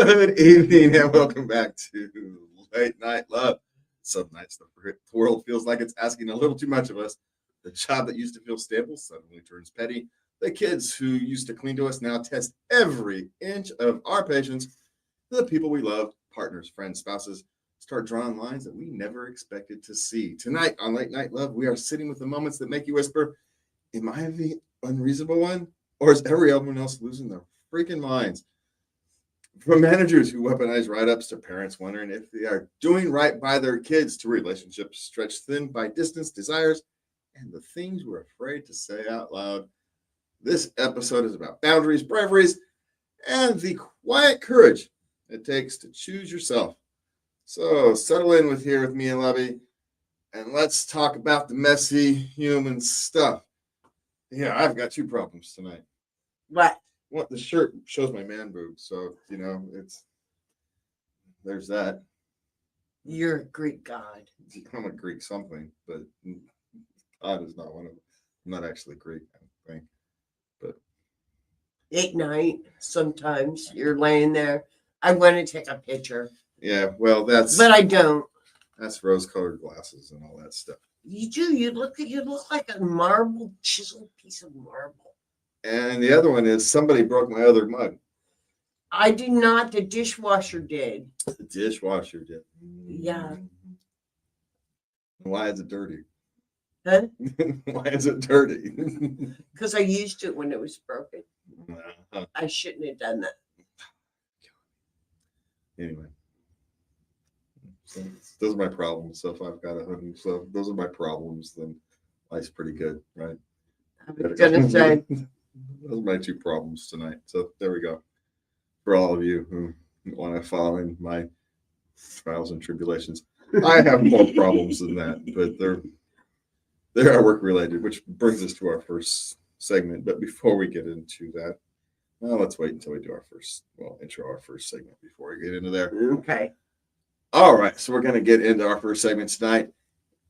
Good evening and welcome back to Late Night Love. Some nights the world feels like it's asking a little too much of us. The job that used to feel stable suddenly turns petty. The kids who used to cling to us now test every inch of our patience. The people we love, partners, friends, spouses, start drawing lines that we never expected to see. Tonight on Late Night Love, we are sitting with the moments that make you whisper, am I the unreasonable one? Or is everyone else losing their freaking minds? From managers who weaponize write-ups to parents wondering if they are doing right by their kids to relationships stretched thin by distance, desires, and the things we're afraid to say out loud. This episode is about boundaries, braveries, and the quiet courage it takes to choose yourself. So settle in with me and Levy, and let's talk about the messy human stuff. Yeah, I've got two problems tonight. What? Well, the shirt shows my man boobs, so there's that. You're a Greek god. I'm a Greek something, but God is not one of them. I'm not actually Greek, I don't think. But At night, sometimes you're laying there. I want to take a picture. yeah, well, but I don't. That's rose-colored glasses and all that stuff. You do. You look like a marble, chiseled piece of marble. And the other one is somebody broke my other mug. I did not. The dishwasher did. The dishwasher did. Yeah. Why is it dirty? Huh? Why is it dirty? Because I used it when it was broken. Uh-huh. I shouldn't have done that. Anyway. So those are my problems. So if I've got a hoodie, so those are my problems, then life's pretty good, right? I was going to say. Those are my two problems tonight. So there we go. For all of you who want to follow in my trials and tribulations, I have more problems than that, but they're work related, which brings us to our first segment. But before we get into that, well, let's wait until we do intro our first segment before we get into there. Okay. All right, so we're going to get into our first segment tonight.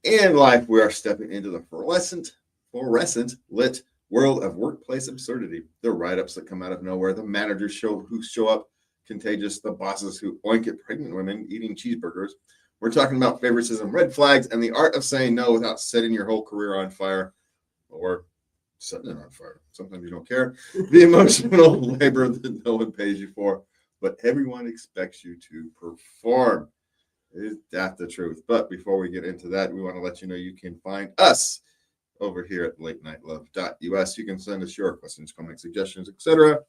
In life, we are stepping into the fluorescent lit world of workplace absurdity. The write-ups that come out of nowhere, the managers who show up contagious, the bosses who oink at pregnant women eating cheeseburgers. We're talking about favoritism, red flags, and the art of saying no without setting your whole career on fire or setting it on fire. Sometimes you don't care. The emotional labor that no one pays you for, but everyone expects you to perform. Is that the truth? But before we get into that, we want to let you know you can find us over here at latenightLove.us. You can send us your questions, comments, suggestions, etc.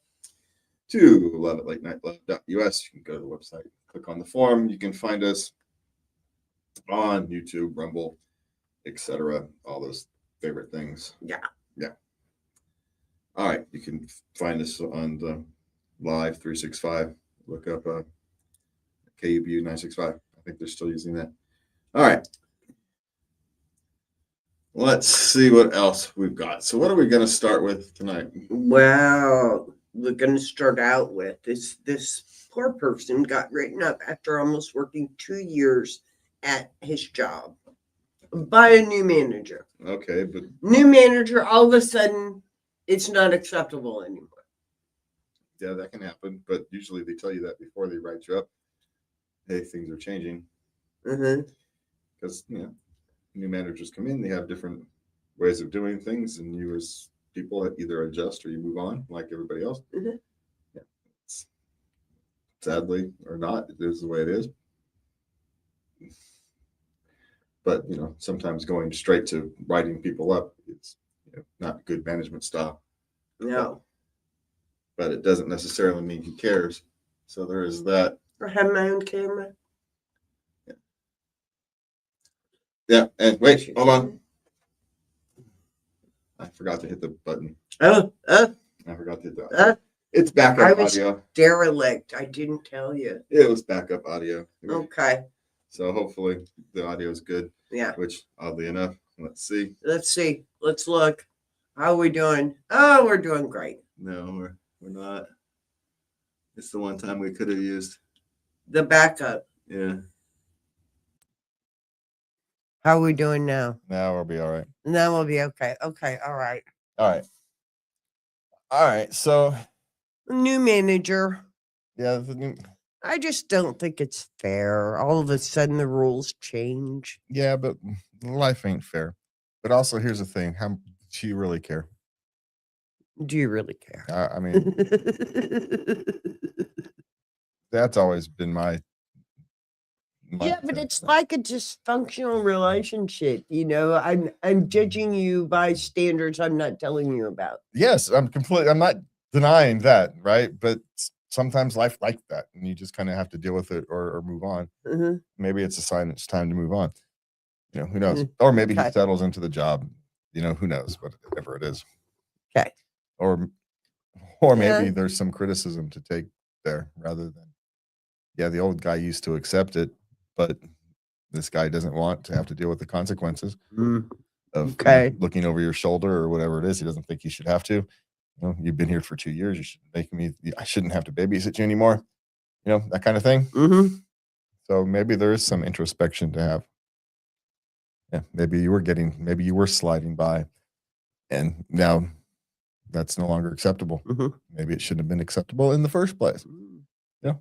to love@latenightLove.us. You can go to the website, click on the form. You can find us on YouTube, Rumble, etc. All those favorite things. Yeah. All right. You can find us on the Live 365. Look up KUBU 965. I think they're still using that. All right. Let's see what else we've got. So what are we going to start with tonight? Well, we're going to start out with this poor person got written up after almost working 2 years at his job by a new manager. Okay, but new manager, all of a sudden, it's not acceptable anymore. Yeah, that can happen. But usually they tell you that before they write you up. Hey, things are changing. Because, new managers come in, they have different ways of doing things, and you as people either adjust or you move on like everybody else. Yeah. Sadly or not, it is the way it is. But, sometimes going straight to writing people up, it's not good management style. No. But it doesn't necessarily mean he cares. So there is that. I have my own camera. Yeah, and wait, hold on. I forgot to hit the button. I forgot to hit that. It's backup audio. Derelict. I didn't tell you. It was backup audio. Okay. So hopefully the audio is good. Yeah. Which, oddly enough, let's see. Let's look. How are we doing? Oh, we're doing great. No, we're not. It's the one time we could have used the backup. Yeah. How are we doing now? Now we'll be all right. Now we'll be okay. Okay. All right. All right. So new manager. Yeah, I just don't think it's fair. All of a sudden, the rules change. Yeah, but life ain't fair. But also, here's the thing: how do you really care? Do you really care? I mean, that's always been my. Yeah, but it's like a dysfunctional relationship. I'm judging you by standards I'm not telling you about. Yes, I'm not denying that, right? But sometimes life like that, and you just kind of have to deal with it or move on. Mhm. Maybe it's a sign it's time to move on. Who knows? Or maybe he Okay. settles into the job. Who knows? Whatever it is. Okay. Or maybe Yeah. there's some criticism to take there rather than, yeah, the old guy used to accept it, but this guy doesn't want to have to deal with the consequences of looking over your shoulder or whatever it is. He doesn't think you should have to. You've been here for 2 years. You shouldn't make me. I shouldn't have to babysit you anymore. That kind of thing. Mm-hmm. So maybe there is some introspection to have. Yeah, maybe you were sliding by, and now that's no longer acceptable. Mm-hmm. Maybe it shouldn't have been acceptable in the first place.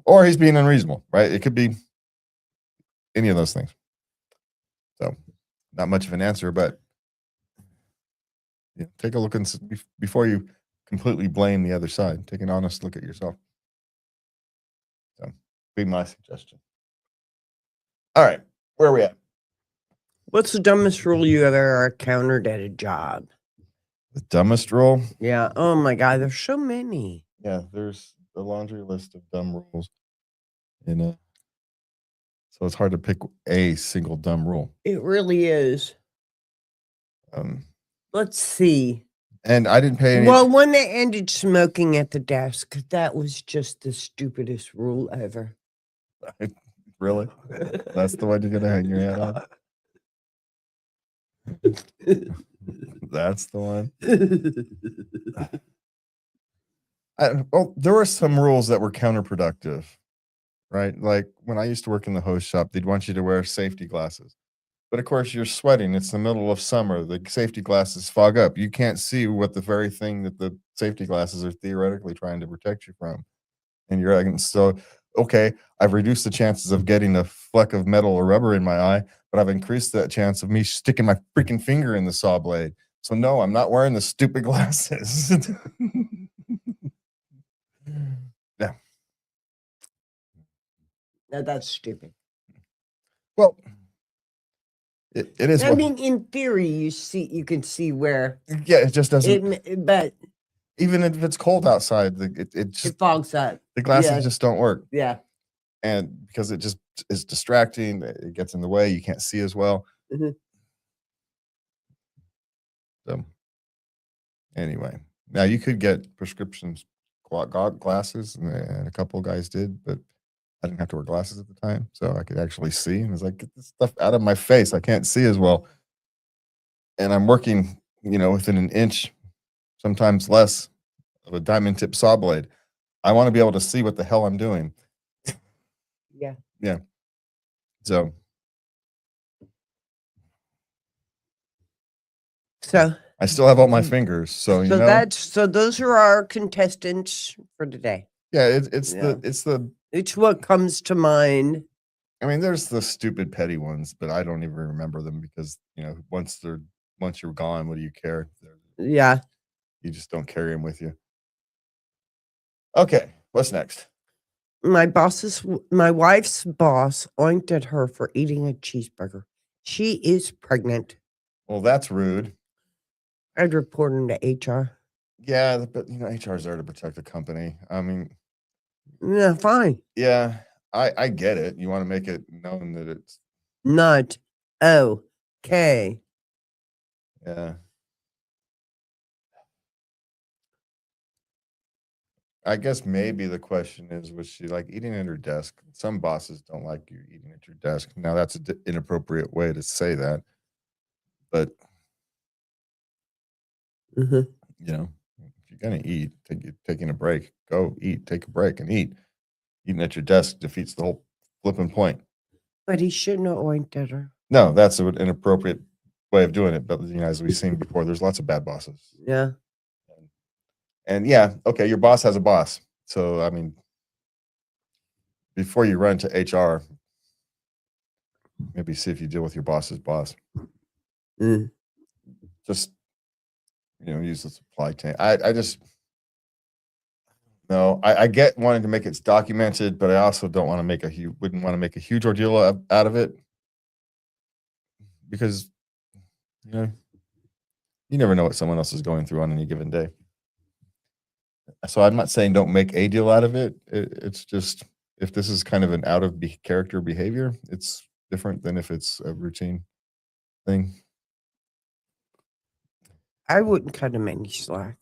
Or he's being unreasonable, right? It could be any of those things. So, not much of an answer, but take a look before you completely blame the other side. Take an honest look at yourself. So, be my suggestion. All right, where are we at? What's the dumbest rule you ever encountered at a job? The dumbest rule? Yeah. Oh my God, there's so many. Yeah, there's a laundry list of dumb rules. So it's hard to pick a single dumb rule. It really is. Let's see. And I didn't pay any. Well, one that ended smoking at the desk. That was just the stupidest rule ever. Really? That's the one you're gonna hang your head on? That's the one. There were some rules that were counterproductive, right? Like when I used to work in the hose shop, they'd want you to wear safety glasses. But of course, you're sweating. It's the middle of summer. The safety glasses fog up. You can't see what the very thing that the safety glasses are theoretically trying to protect you from. And you're like, so, okay, I've reduced the chances of getting a fleck of metal or rubber in my eye, but I've increased that chance of me sticking my freaking finger in the saw blade. So no, I'm not wearing the stupid glasses. Yeah. No, that's stupid. Well, it is. I mean, in theory, you can see where. Yeah, it just doesn't. But even if it's cold outside, it fogs up. The glasses just don't work. Yeah. And because it just is distracting, it gets in the way. You can't see as well. Mm-hmm. So anyway, now you could get prescriptions glasses, and a couple of guys did, but I didn't have to wear glasses at the time, so I could actually see. And I was like, get this stuff out of my face. I can't see as well. And I'm working, within an inch, sometimes less, of a diamond tip saw blade. I want to be able to see what the hell I'm doing. Yeah. Yeah. So I still have all my fingers. So those are our contestants for today. Yeah, it's what comes to mind. I mean, there's the stupid petty ones, but I don't even remember them because once you're gone, what do you care? Yeah. You just don't carry them with you. Okay, what's next? My wife's boss oinked at her for eating a cheeseburger. She is pregnant. Well, that's rude. I'd report him to HR. Yeah, but HR is there to protect the company. I mean, yeah, fine. Yeah, I get it. You want to make it known that it's not okay. Yeah. I guess maybe the question is, was she like eating at her desk? Some bosses don't like you eating at your desk. Now that's an inappropriate way to say that, but if you're gonna eat, taking a break, go eat, take a break and eat. Eating at your desk defeats the whole flipping point. But he shouldn't have oinked at her. No, that's an inappropriate way of doing it. But as we've seen before, there's lots of bad bosses. Yeah. And yeah, okay, your boss has a boss. So I mean, before you run to HR, maybe see if you deal with your boss's boss. Mm. Just, use the supply chain. I just, no, I get wanting to make it documented, but I also don't want to wouldn't want to make a huge ordeal out of it, because, you never know what someone else is going through on any given day. So I'm not saying don't make a deal out of it. It's just, if this is kind of an out of character behavior, it's different than if it's a routine thing. I wouldn't cut him any slack.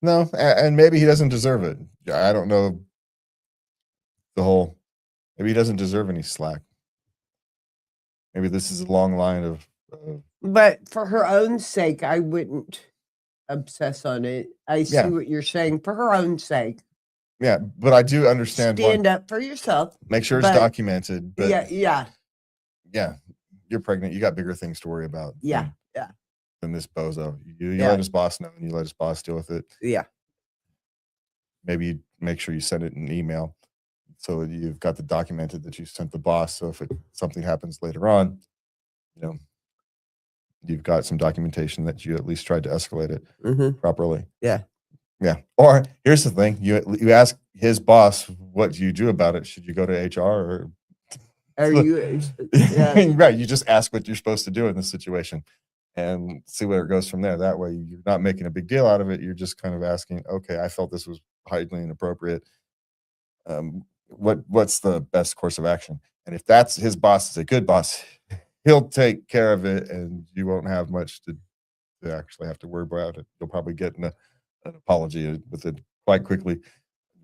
No, and maybe he doesn't deserve it. I don't know maybe he doesn't deserve any slack. Maybe this is a long line of But for her own sake, I wouldn't obsess on it. I see Yeah. what you're saying. For her own sake, yeah, but I do understand stand up for yourself. make sure it's but- documented. But Yeah. you're pregnant. You got bigger things to worry about. Yeah. Than this bozo. You Yeah. let his boss know, and you let his boss deal with it. Yeah. Maybe you make sure you send it in an email, so you've got the documented that you sent the boss. So if something happens later on, you've got some documentation that you at least tried to escalate it Mm-hmm. properly. Yeah. Yeah. Or here's the thing: you ask his boss, what do you do about it? Should you go to HR or? Are you? Yeah. Right. You just ask what you're supposed to do in this situation, and see where it goes from there. That way, you're not making a big deal out of it. You're just kind of asking, okay, I felt this was highly inappropriate. What's the best course of action? And if that's his boss is a good boss, he'll take care of it, and you won't have much to actually have to worry about it. You'll probably get an apology with it quite quickly,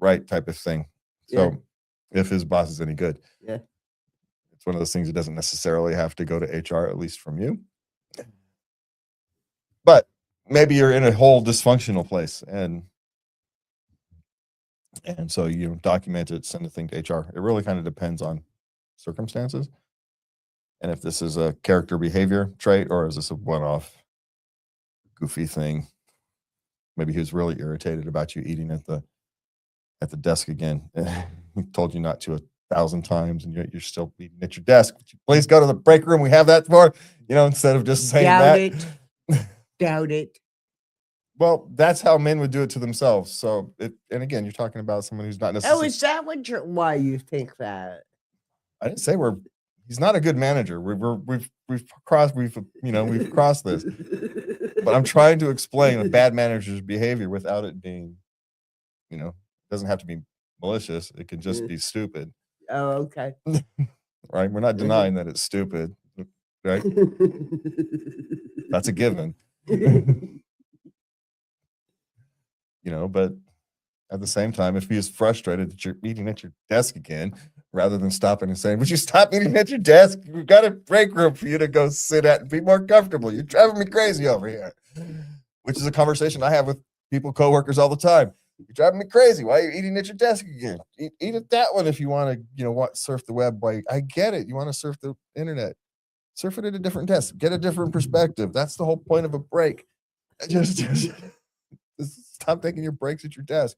right type of thing. So if his boss is any good, Yeah. it's one of those things that doesn't necessarily have to go to HR, at least from you. But maybe you're in a whole dysfunctional place, and so document it, send the thing to HR. It really kind of depends on circumstances, and if this is a character behavior trait, or is this a one-off goofy thing. Maybe he was really irritated about you eating at the desk again. He told you not to 1,000 times, and you're still eating at your desk. Would you please go to the break room? We have that for, instead of just saying Doubt it. Well, that's how men would do it to themselves. So and again, you're talking about someone who's not Oh, necessarily. is that why you think that? I didn't say he's not a good manager. We've crossed this. But I'm trying to explain a bad manager's behavior without it being, it doesn't have to be malicious. It can just be stupid. Oh, okay. Right? We're not denying that it's stupid. Right? That's a given. But at the same time, if he is frustrated that you're eating at your desk again, rather than stopping and saying, would you stop eating at your desk? We've got a break room for you to go sit at and be more comfortable. You're driving me crazy over here. Which is a conversation I have with coworkers all the time. You're driving me crazy. Why are you eating at your desk again? Eat at that one if you want to, surf the web. I get it. You want to surf the internet. Surf it at a different desk. Get a different perspective. That's the whole point of a break. Just stop taking your breaks at your desk.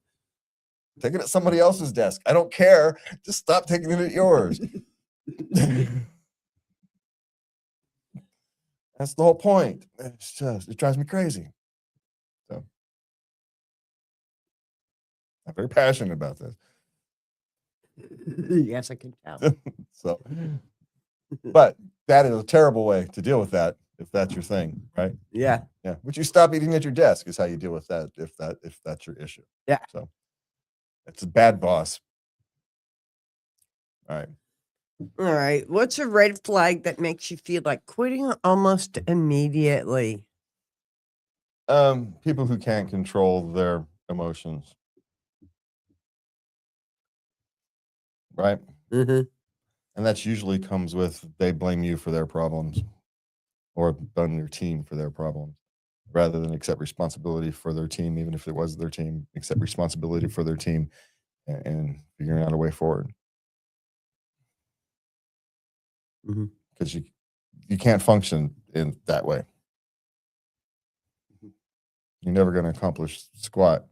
Take it at somebody else's desk. I don't care. Just stop taking it at yours. That's the whole point. It drives me crazy. So I'm very passionate about this. Yes, I can tell. So, but that is a terrible way to deal with that if that's your thing, right? Yeah. Yeah. Would you stop eating at your desk is how you deal with that if that's your issue. Yeah. So it's a bad boss. All right. All right. What's a red flag that makes you feel like quitting almost immediately? People who can't control their emotions. Right? Mm-hmm. And that's usually comes with they blame you for their problems or blame your team for their problems rather than accept responsibility for their team, even if it was their team, accept responsibility for their team and figuring out a way forward. Because you can't function in that way. You're never going to accomplish squat.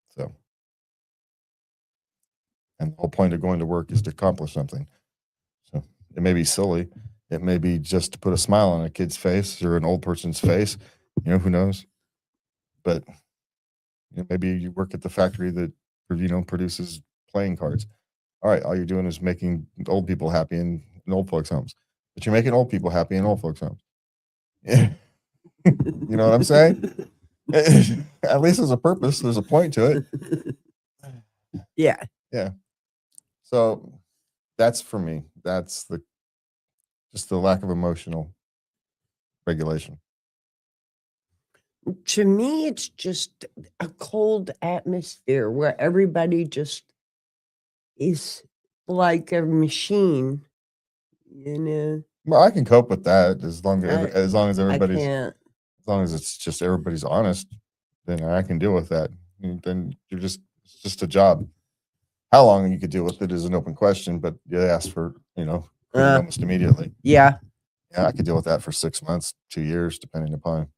So And the whole point of going to work is to accomplish something. So it may be silly. It may be just to put a smile on a kid's face or an old person's face. Who knows? But maybe you work at the factory that produces playing cards. All right, all you're doing is making old people happy in old folks' homes, but you're making old people happy in old folks' homes. You know what I'm saying? At least there's a purpose. There's a point to it. Yeah. Yeah. So that's for me. That's just the lack of emotional regulation. To me, it's just a cold atmosphere where everybody just is like a machine, you know. Well, I can cope with that as long as I everybody's can't. as long as it's just everybody's honest, then I can deal with that. Then it's just a job. How long you could deal with it is an open question, but you ask for, quitting almost immediately. Yeah. Yeah, I could deal with that for 6 months, 2 years, depending upon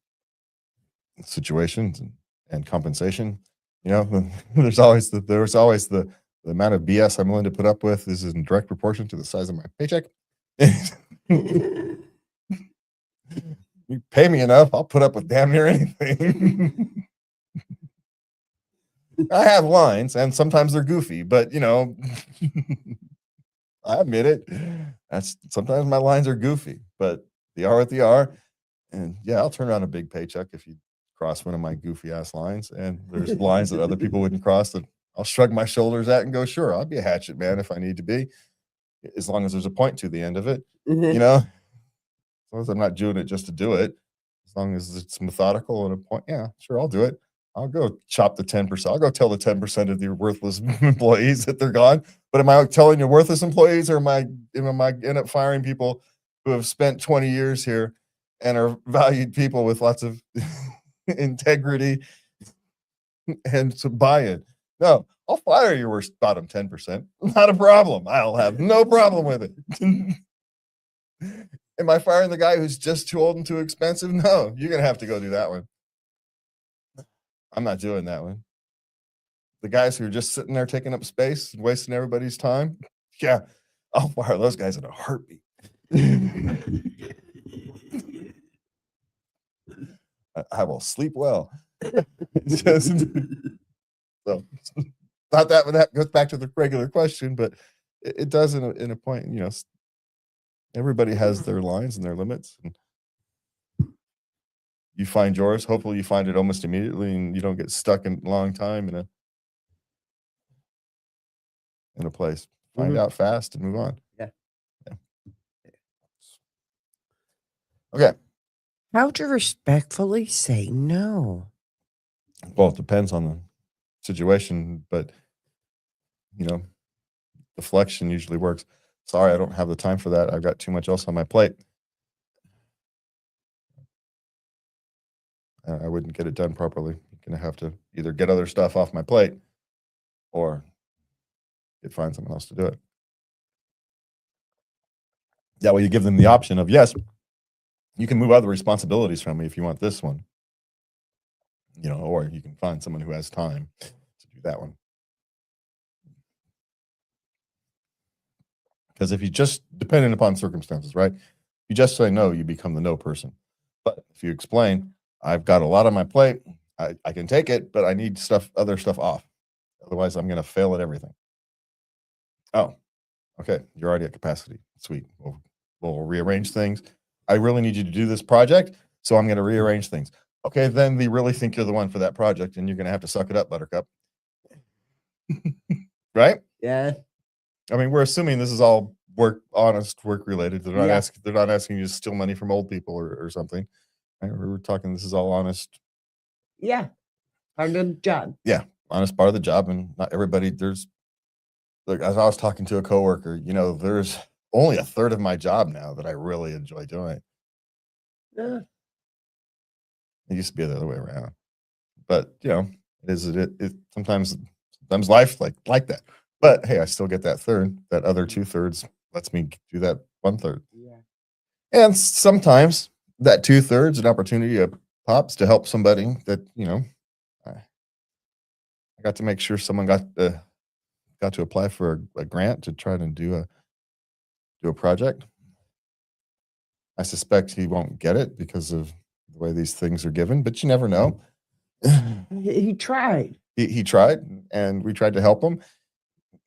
situations and compensation. There's always the amount of BS I'm willing to put up with is in direct proportion to the size of my paycheck. You pay me enough, I'll put up with damn near anything. I have lines, and sometimes they're goofy, but I admit it. That's sometimes my lines are goofy, but they are what they are. And yeah, I'll turn around a big paycheck if you cross one of my goofy ass lines. And there's lines that other people wouldn't cross that I'll shrug my shoulders at and go, sure, I'll be a hatchet man if I need to be, as long as there's a point to the end of it. As long as I'm not doing it just to do it, as long as it's methodical and a point, yeah, sure, I'll do it. I'll go chop the 10%. I'll go tell the 10% of your worthless employees that they're gone. But am I telling you worthless employees, or am I end up firing people who have spent 20 years here and are valued people with lots of integrity and some buy-in? No, I'll fire your worst bottom 10%. Not a problem. I'll have no problem with it. Am I firing the guy who's just too old and too expensive? No, you're going to have to go do that one. I'm not doing that one. The guys who are just sitting there taking up space and wasting everybody's time, yeah, I'll fire those guys in a heartbeat. I will sleep well. So, not that goes back to the regular question, but it does in a point. Everybody has their lines and their limits, and you find yours. Hopefully, you find it almost immediately, and you don't get stuck in a long time in a place. Find out fast and move on. Yeah. Okay. How to respectfully say no? Well, it depends on the situation, but deflection usually works. Sorry, I don't have the time for that. I've got too much else on my plate. I wouldn't get it done properly. I'm going to have to either get other stuff off my plate or find someone else to do it. That way you give them the option of, yes, you can move other responsibilities from me if you want this one, or you can find someone who has time to do that one. Because if you just, depending upon circumstances, right? You just say no, you become the no person. But if you explain, I've got a lot on my plate, I can take it, but I need other stuff off. Otherwise, I'm going to fail at everything. Oh, okay. You're already at capacity. Sweet. We'll rearrange things. I really need you to do this project, so I'm going to rearrange things. Okay, then they really think you're the one for that project, and you're going to have to suck it up, Buttercup. Right? Yeah. I mean, we're assuming this is all honest work related. They're not asking you to steal money from old people or something. Right? We're talking. This is all honest. Yeah. Part of the job. Yeah, honest part of the job, and not everybody. As I was talking to a coworker, there's only a third of my job now that I really enjoy doing. Yeah. It used to be the other way around, but sometimes life like that. But hey, I still get that third. That other 2/3 lets me do that 1/3. Yeah. And sometimes that 2/3 an opportunity pops to help somebody that I got to make sure someone got got to apply for a grant to try to do a project. I suspect he won't get it because of the way these things are given, but you never know. He tried. He tried, and we tried to help him.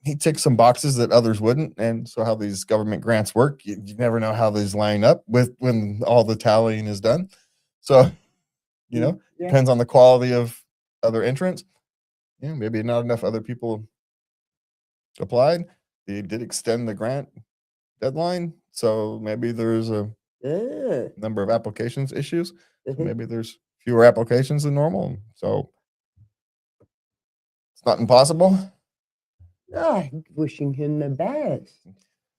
He ticked some boxes that others wouldn't, and so how these government grants work, you never know how these line up with when all the tallying is done. So, Yeah. depends on the quality of other entrants. Maybe not enough other people applied. They did extend the grant deadline, so maybe there's a number of applications issues. So maybe there's fewer applications than normal. So it's not impossible. Wishing him the best.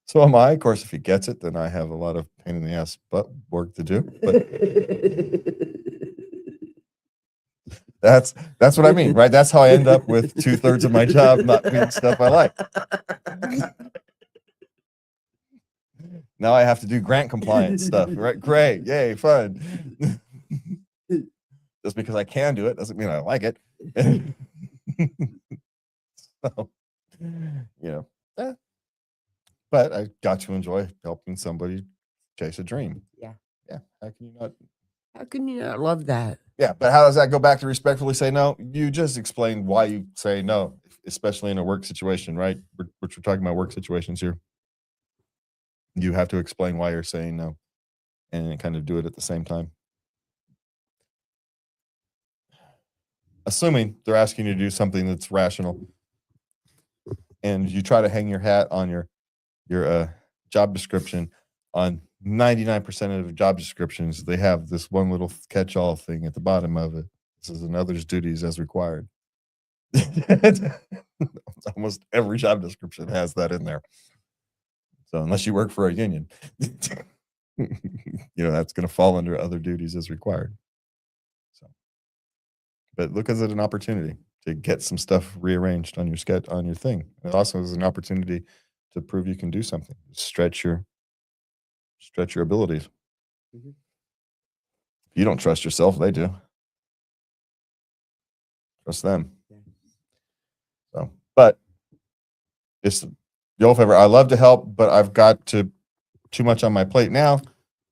So am I. Of course, if he gets it, then I have a lot of pain in the ass but work to do. But that's what I mean, right? That's how I end up with 2/3 of my job not being stuff I like. Now I have to do grant compliance stuff, right? Great, yay, fun. Just because I can do it doesn't mean I like it. So, but I got to enjoy helping somebody chase a dream. Yeah. How can you not? How can you not love that? Yeah, but how does that go back to respectfully say no? You just explained why you say no, especially in a work situation, right? Which we're talking about work situations here. You have to explain why you're saying no and kind of do it at the same time. Assuming they're asking you to do something that's rational, and you try to hang your hat on your job description. On 99% of the job descriptions, they have this one little catch-all thing at the bottom of it. This is another's duties as required. Almost every job description has that in there. So unless you work for a union, that's going to fall under other duties as required. So, but look as it an opportunity to get some stuff rearranged on your thing. It also is an opportunity to prove you can do something, stretch your abilities. Mhm. If you don't trust yourself, they do. Trust them. Yeah. So, but it's the old favor. I love to help, but I've got too much on my plate now.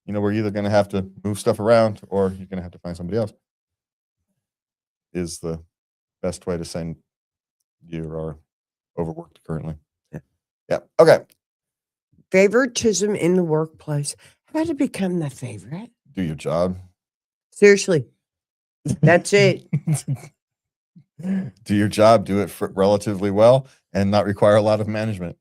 We're either going to have to move stuff around or you're going to have to find somebody else. Is the best way to say you are overworked currently. Yeah. Okay. Favoritism in the workplace. How to become the favorite? Do your job. Seriously. That's it. Do your job. Do it relatively well and not require a lot of management.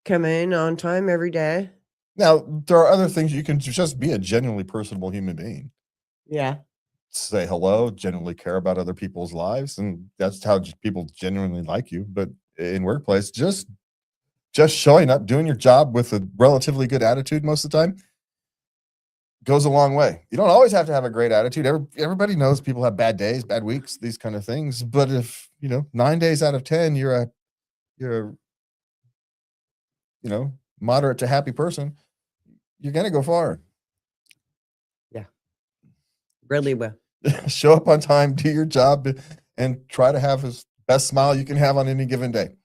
Come in on time every day. Now, there are other things you can just be a genuinely personable human being. Yeah. Say hello, genuinely care about other people's lives, and that's how people genuinely like you. But in workplace, just showing up, doing your job with a relatively good attitude most of the time goes a long way. You don't always have to have a great attitude. Everybody knows people have bad days, bad weeks, these kind of things. But if 9 days out of 10 you're a moderate to happy person, you're gonna go far. Yeah. Really well. Show up on time, do your job, and try to have as best smile you can have on any given day.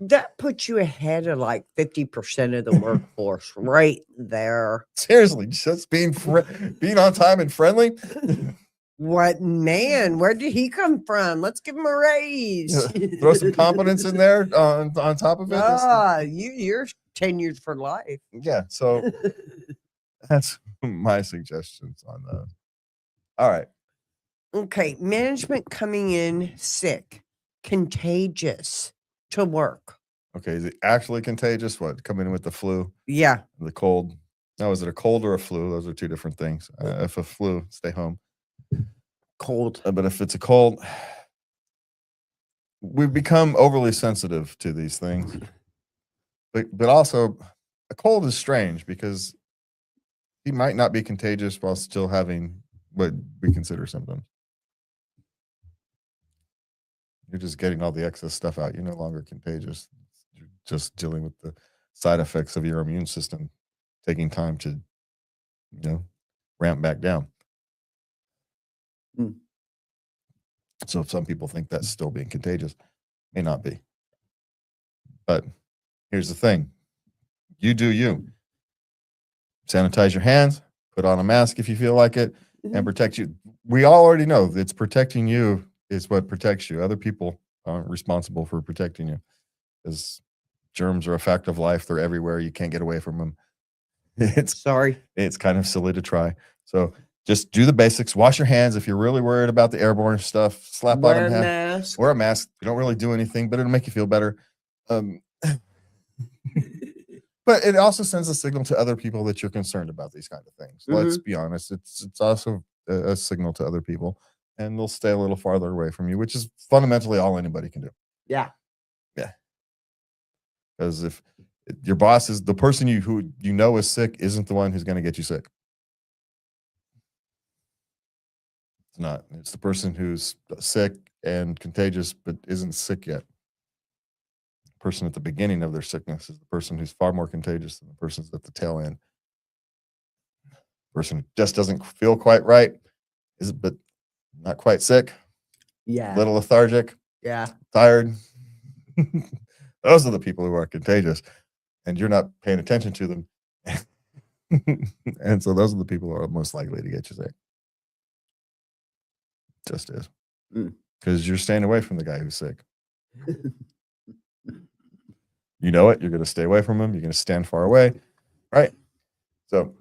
That puts you ahead of like 50% of the workforce right there. Seriously, just being on time and friendly. What man? Where did he come from? Let's give him a raise. Throw some confidence in there on top of it. You're tenured for life. Yeah, so that's my suggestions on those. All right. Okay, management coming in sick, contagious to work. Okay, is it actually contagious? What, coming in with the flu? Yeah. The cold? No, is it a cold or a flu? Those are two different things. If a flu, stay home. Cold. But if it's a cold, we've become overly sensitive to these things. But also, a cold is strange because he might not be contagious while still having what we consider symptoms. You're just getting all the excess stuff out. You're no longer contagious. You're just dealing with the side effects of your immune system taking time to, ramp back down. Mm. So if some people think that's still being contagious, may not be. But here's the thing. You do you. Sanitize your hands, put on a mask if you feel like it, and protect you. We all already know that it's protecting you is what protects you. Other people aren't responsible for protecting you, because germs are a fact of life. They're everywhere. You can't get away from them. It's kind of silly to try. So just do the basics. Wash your hands if you're really worried about the airborne stuff. Slap on Wear a a mask. mask. Wear a mask. You don't really do anything, but it'll make you feel better. But it also sends a signal to other people that you're concerned about these kind of things. Let's be honest. It's also a signal to other people, and they'll stay a little farther away from you, which is fundamentally all anybody can do. Yeah. Because if your boss is the person who you know is sick, isn't the one who's going to get you sick. It's not. It's the person who's sick and contagious but isn't sick yet. The person at the beginning of their sickness is the person who's far more contagious than the person at the tail end. The person who just doesn't feel quite right, but not quite sick. Yeah. Little lethargic. Yeah. Tired. Those are the people who are contagious, and you're not paying attention to them. And so those are the people who are most likely to get you sick. Just is. Because you're staying away from the guy who's sick. You know it. You're going to stay away from him. You're going to stand far away. Right? So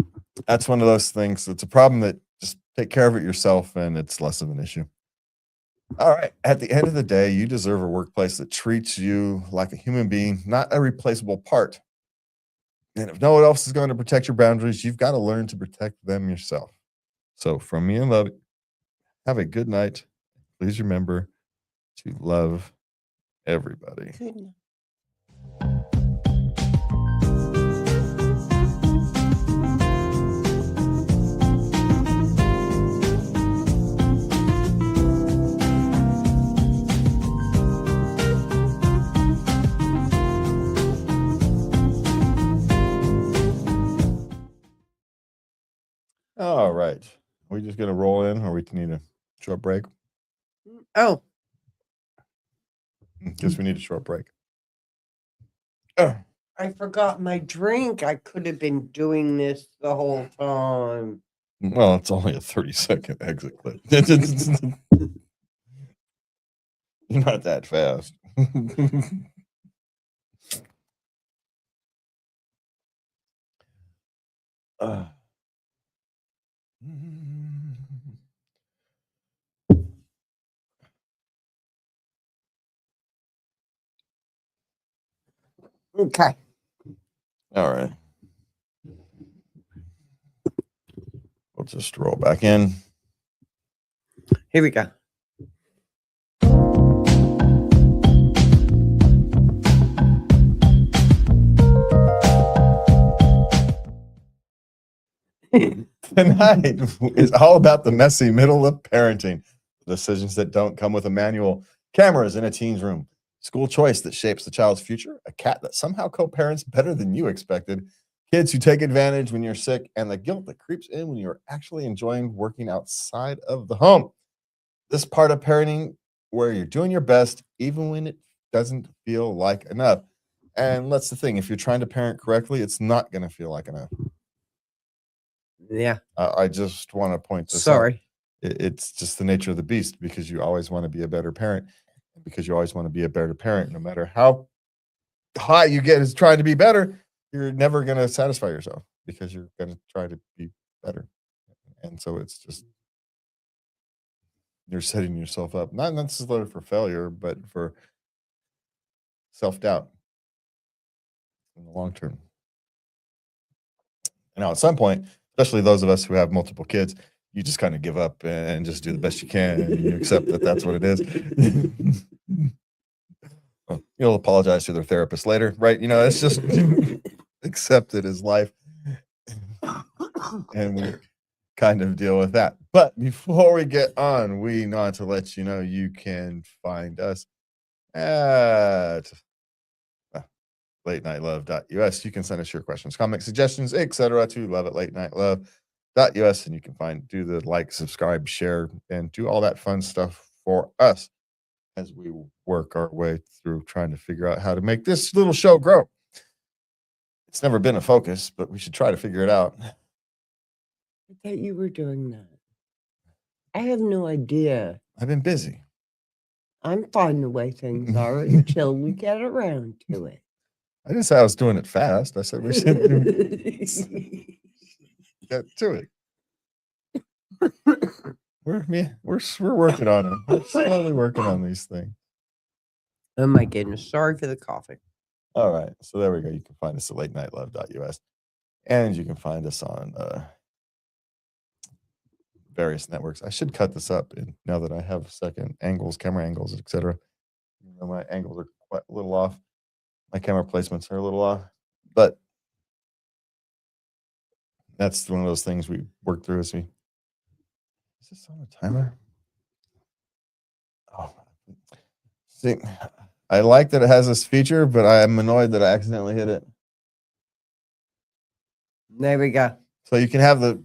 that's one of those things. It's a problem that just take care of it yourself, and it's less of an issue. All right. At the end of the day, you deserve a workplace that treats you like a human being, not a replaceable part. And if no one else is going to protect your boundaries, you've got to learn to protect them yourself. So from me and love, have a good night. Please remember to love everybody. Good. All right. Are we just going to roll in, or we need a short break? Oh, Guess we need a short break. I forgot my drink. I could have been doing this the whole time. Well, it's only a 30-second exit clip. Not that fast. Okay. All right. We'll just roll back in. Here we go. Tonight is all about the messy middle of parenting, decisions that don't come with a manual, cameras in a teen's room, school choice that shapes the child's future, a cat that somehow co-parents better than you expected, kids who take advantage when you're sick, and the guilt that creeps in when you're actually enjoying working outside of the home. This part of parenting where you're doing your best even when it doesn't feel like enough. And that's the thing. If you're trying to parent correctly, it's not going to feel like enough. Yeah. I just want to point this out. Sorry. It's just the nature of the beast, because you always want to be a better parent, because you always want to be a better parent. No matter how high you get is trying to be better, you're never going to satisfy yourself, because you're going to try to be better. And so it's just, you're setting yourself up, not necessarily for failure, but for self-doubt in the long term. And now at some point, especially those of us who have multiple kids, you just kind of give up and just do the best you can, and you accept that that's what it is. Well, you'll apologize to their therapist later, right? You know, it's just accept it as life, and we kind of deal with that. But before we get on, we want to let you know you can find us at latenightLove.us. You can send us your questions, comments, suggestions, etc. to love@latenightLove.us, and you can do the like, subscribe, share, and do all that fun stuff for us. as we work our way through trying to figure out how to make this little show grow. It's never been a focus, but we should try to figure it out. I thought you were doing that. I have no idea. I've been busy. I'm fine the way things are until we get around to it. I didn't say I was doing it fast. I said we should get to it. We're working on it. We're slowly working on these things. Oh my goodness. Sorry for the coughing. All right. So there we go. You can find us at latenightLove.us. And you can find us on various networks. I should cut this up now that I have second angles, camera angles, etc. My angles are quite a little off. My camera placements are a little off. But that's one of those things we work through as we. Is this on a timer? Oh, see, I like that it has this feature, but I am annoyed that I accidentally hit it. There we go. So you can have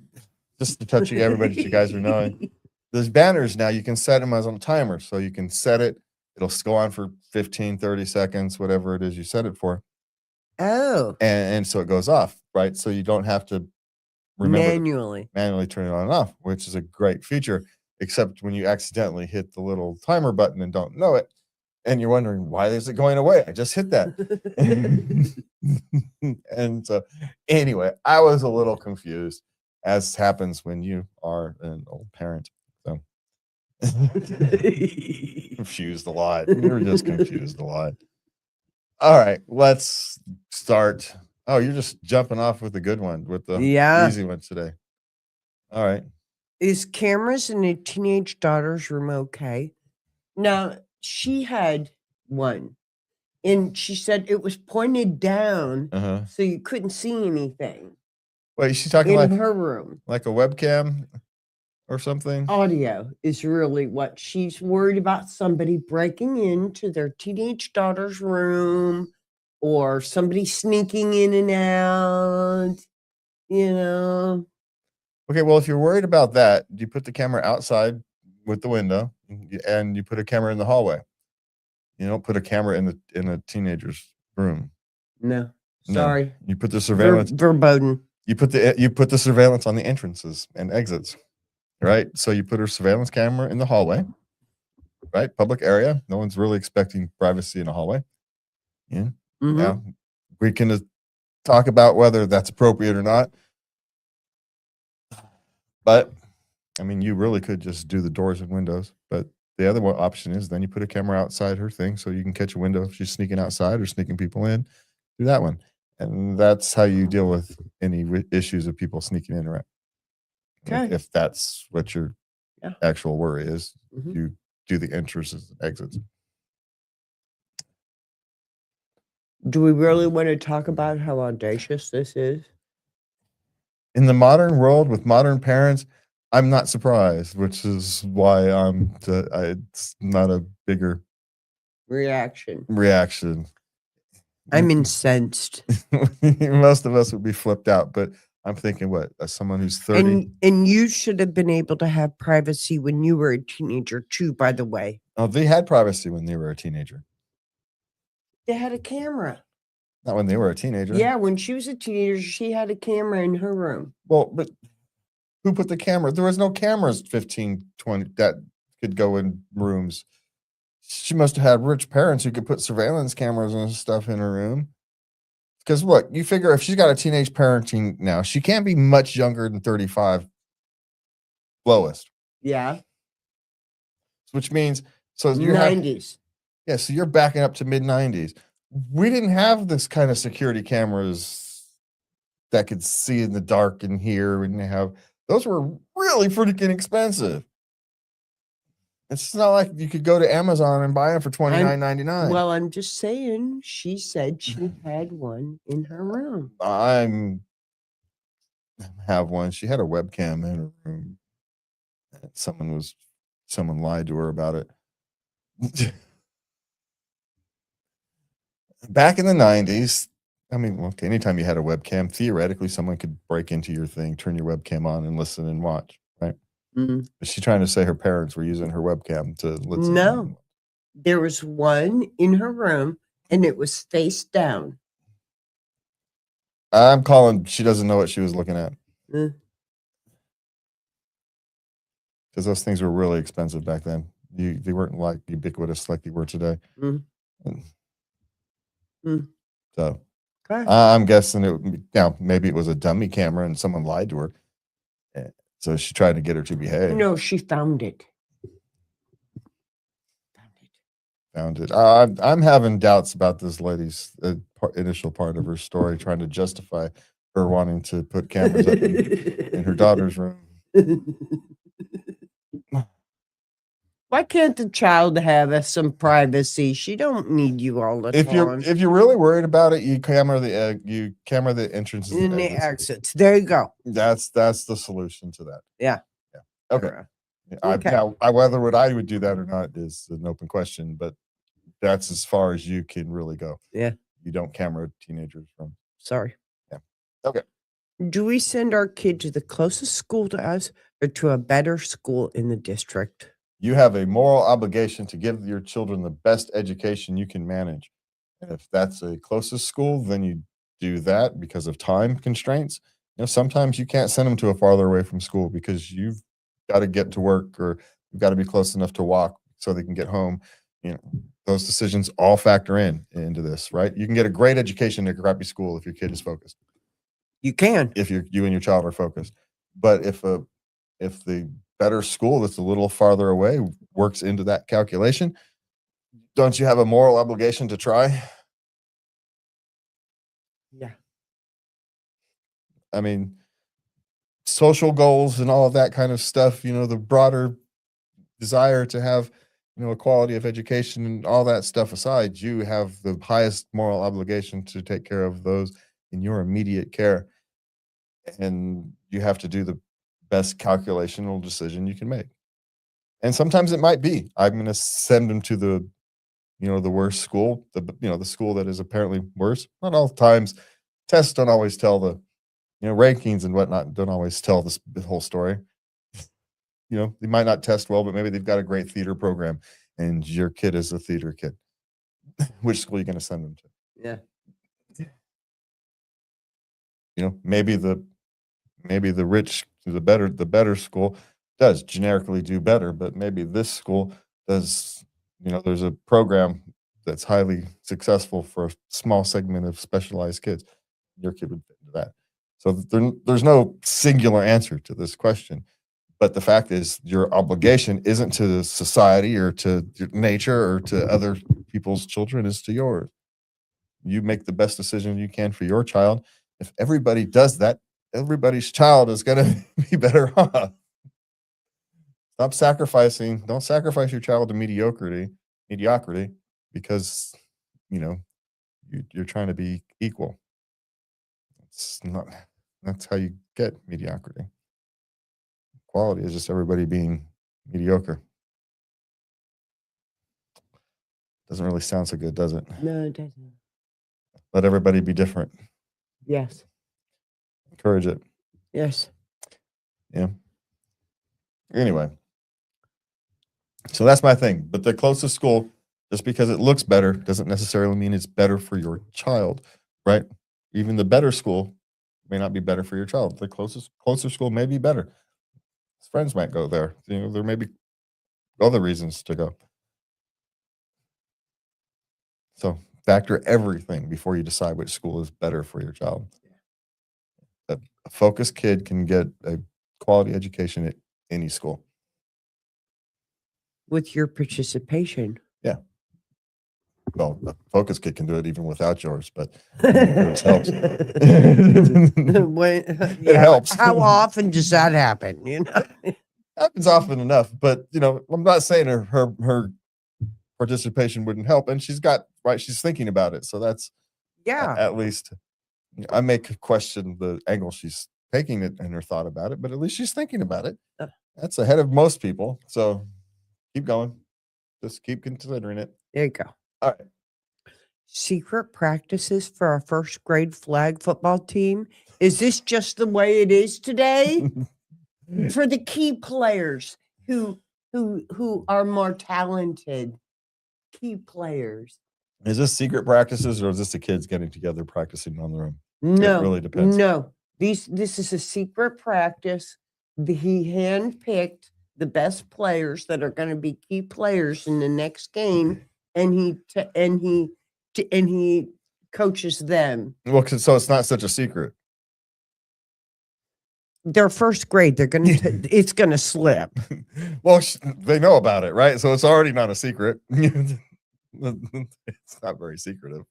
just to touch everybody that you guys are knowing. There's banners now. You can set them as on a timer. So you can set it. It'll go on for 15, 30 seconds, whatever it is you set it for. Oh. And so it goes off, right? So you don't have to manually turn it on and off, which is a great feature, except when you accidentally hit the little timer button and don't know it. And you're wondering, why is it going away? I just hit that. And so anyway, I was a little confused, as happens when you are an old parent. So confused a lot. You're just confused a lot. All right, let's start. Oh, you're just jumping off with the good one, with the easy one today. All right. Is cameras in a teenage daughter's room okay? Now, she had one, and she said it was pointed down, so you couldn't see anything. Wait, she's talking in like her room, like a webcam or something? Audio is really what she's worried about, somebody breaking into their teenage daughter's room or somebody sneaking in and out, you know. Okay, well, if you're worried about that, you put the camera outside with the window and you put a camera in the hallway. You don't put a camera in a teenager's room. No. Sorry. No. You put the surveillance verboten. You put the surveillance on the entrances and exits. Right? So you put a surveillance camera in the hallway. Right? Public area. No one's really expecting privacy in a hallway. Yeah. Mm-hmm. Now, we can talk about whether that's appropriate or not. But I mean, you really could just do the doors and windows. But the other option is then you put a camera outside her thing so you can catch a window if she's sneaking outside or sneaking people in. Do that one. And that's how you deal with any issues of people sneaking in or out. Okay. If that's what your actual worry is, you do the entrances and exits. Do we really want to talk about how audacious this is? In the modern world with modern parents, I'm not surprised, which is why it's not a bigger reaction. I'm incensed. Most of us would be flipped out, but I'm thinking, what, as someone who's 30? And you should have been able to have privacy when you were a teenager too, by the way. Oh, they had privacy when they were a teenager. They had a camera. Not when they were a teenager. Yeah, when she was a teenager, she had a camera in her room. Well, but who put the camera? There was no cameras 15, 20 that could go in rooms. She must have had rich parents who could put surveillance cameras and stuff in her room. Because look, you figure if she's got a teenage parenting now, she can't be much younger than 35. Lowest. Yeah. Which means, so you're 90s. Yeah, so you're backing up to mid-90s. We didn't have this kind of security cameras that could see in the dark and hear. We didn't have, those were really freaking expensive. It's not like you could go to Amazon and buy them for $29.99. Well, I'm just saying, she said she had one in her room. Have one. She had a webcam in her room. Someone lied to her about it. Back in the 90s, I mean, okay, anytime you had a webcam, theoretically, someone could break into your thing, turn your webcam on, and listen and watch, right? Mm-hmm. Is she trying to say her parents were using her webcam to listen? No. There was one in her room, and it was face down. I'm calling. She doesn't know what she was looking at Uh, because those things were really expensive back then. They weren't like ubiquitous like they were today. mm, And mm. so Okay. I'm guessing maybe it was a dummy camera and someone lied to her. So she tried to get her to behave. No, she found it. Found it. I'm having doubts about this lady's initial part of her story, trying to justify her wanting to put cameras up in her daughter's room. Why can't the child have some privacy? She don't need you all the time. If you're really worried about it, you camera the entrances In the exits. There you go. That's the solution to that. Yeah. Okay. Okay. Now, whether I would do that or not is an open question, but that's as far as you can really go. Yeah. You don't camera teenagers from. Sorry. Yeah. Okay. Do we send our kid to the closest school to us or to a better school in the district? You have a moral obligation to give your children the best education you can manage. And if that's a closest school, then you do that because of time constraints. Sometimes you can't send them to a farther away from school because you've got to get to work or you've got to be close enough to walk so they can get home. Those decisions all factor into this, right? You can get a great education in a crappy school if your kid is focused. You can. If you and your child are focused. But if the better school that's a little farther away works into that calculation, don't you have a moral obligation to try? Yeah. I mean, social goals and all of that kind of stuff, the broader desire to have, a quality of education and all that stuff aside, you have the highest moral obligation to take care of those in your immediate care. And you have to do the best calculational decision you can make. And sometimes it might be, I'm going to send them to the worst school, the school that is apparently worse. Not all times. Tests don't always tell the, rankings and whatnot don't always tell the whole story. They might not test well, but maybe they've got a great theater program and your kid is a theater kid. Which school are you going to send them to? Yeah. Maybe the better school does generically do better, but maybe this school does, there's a program that's highly successful for a small segment of specialized kids. Your kid would fit into that. So there's no singular answer to this question. But the fact is, your obligation isn't to society or to your nature or to other people's children, it's to yours. You make the best decision you can for your child. If everybody does that, everybody's child is going to be better off. Don't sacrifice your child to mediocrity because, you're trying to be equal. That's how you get mediocrity. Quality is just everybody being mediocre. Doesn't really sound so good, does it? No, it doesn't. Let everybody be different. Yes. Encourage it. Yes. Yeah. Anyway. So that's my thing. But the closest school, just because it looks better, doesn't necessarily mean it's better for your child, right? Even the better school may not be better for your child. The closer school may be better. His friends might go there. There may be other reasons to go. So factor everything before you decide which school is better for your child. A focused kid can get a quality education at any school. With your participation. Yeah. Well, a focused kid can do it even without yours, but yours helps. It helps. How often does that happen? Happens often enough, but I'm not saying her participation wouldn't help, and she's thinking about it, so that's at least I make question the angle she's taking it and her thought about it, but at least she's thinking about it. That's ahead of most people, so keep going. Just keep considering it. There you go. All right. Secret practices for our first grade flag football team. Is this just the way it is today? For the key players who are more talented, key players. Is this secret practices or is this the kids getting together practicing on their own? No, really depends. No, this is a secret practice. He handpicked the best players that are going to be key players in the next game, and he coaches them. Well, so it's not such a secret. They're first grade. They're going to. It's going to slip. Well, they know about it, right? So it's already not a secret. It's not very secretive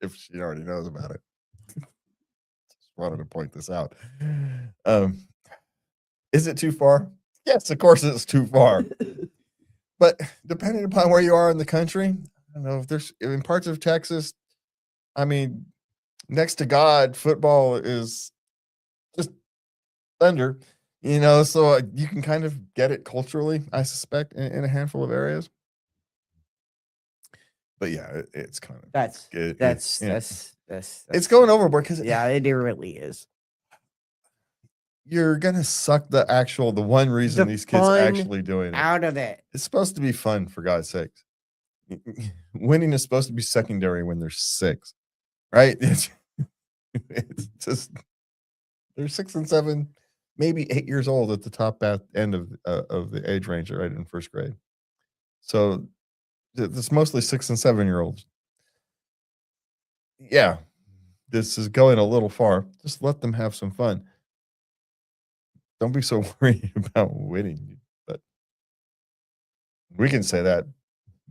if she already knows about it. Just wanted to point this out. Is it too far? Yes, of course it's too far. But depending upon where you are in the country, I don't know if there's in parts of Texas. I mean, next to God, football is just thunder, so you can kind of get it culturally, I suspect, in a handful of areas. But yeah, it's kind of That's it's going overboard because yeah, it really is. You're gonna suck the one reason these kids actually doing it out of it. It's supposed to be fun, for God's sakes. Winning is supposed to be secondary when they're 6, right? It's just they're 6 and 7, maybe 8 years old at the top end of the age range, right, in first grade. So it's mostly 6 and 7-year-olds. Yeah, this is going a little far. Just let them have some fun. Don't be so worried about winning. But we can say that,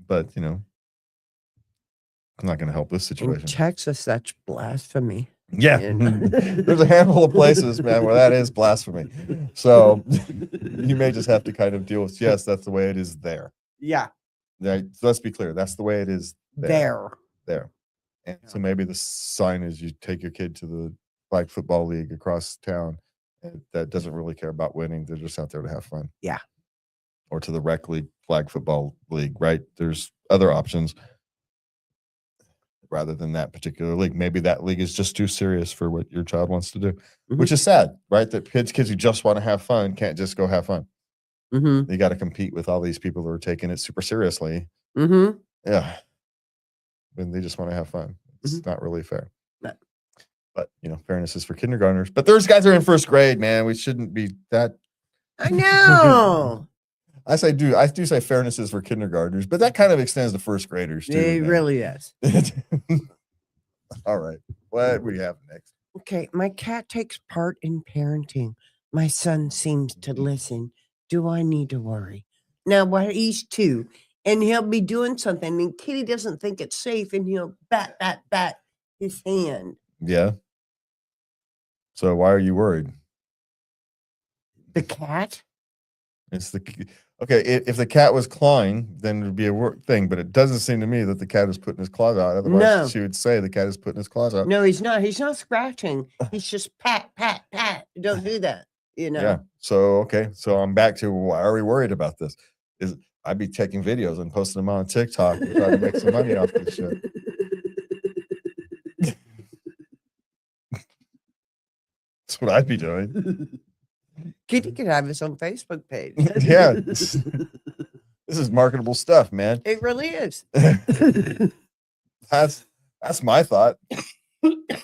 but I'm not going to help this situation. In Texas, that's blasphemy. Yeah, there's a handful of places, man, where that is blasphemy. So you may just have to kind of deal with. Yes, that's the way it is there. Yeah. Right. So let's be clear. That's the way it is there. And so maybe the sign is you take your kid to the flag football league across town that doesn't really care about winning. They're just out there to have fun. Yeah. Or to the rec league, flag football league, right? There's other options rather than that particular league. Maybe that league is just too serious for what your child wants to do, which is sad, right? That kids who just want to have fun can't just go have fun. They got to compete with all these people who are taking it super seriously. Yeah. When they just want to have fun. It's not really fair. No. But, fairness is for kindergartners. But those guys are in first grade, man. We shouldn't be that. I know. I do say fairness is for kindergartners, but that kind of extends to first graders, too. It really is. All right. What do we have next? Okay. My cat takes part in parenting. My son seems to listen. Do I need to worry? Now, he's 2, and he'll be doing something, and Kitty doesn't think it's safe, and he'll bat his hand. Yeah. So why are you worried? The cat? It's okay. If the cat was clawing, then it would be a thing. But it doesn't seem to me that the cat is putting his claws out. Otherwise, she would say the cat is putting his claws out. No, he's not. He's not scratching. He's just pat. Don't do that. Yeah. So okay. So I'm back to why are we worried about this? I'd be taking videos and posting them on TikTok to try to make some money off this shit. That's what I'd be doing. Kitty could have his own Facebook page. Yeah. This is marketable stuff, man. It really is. That's my thought.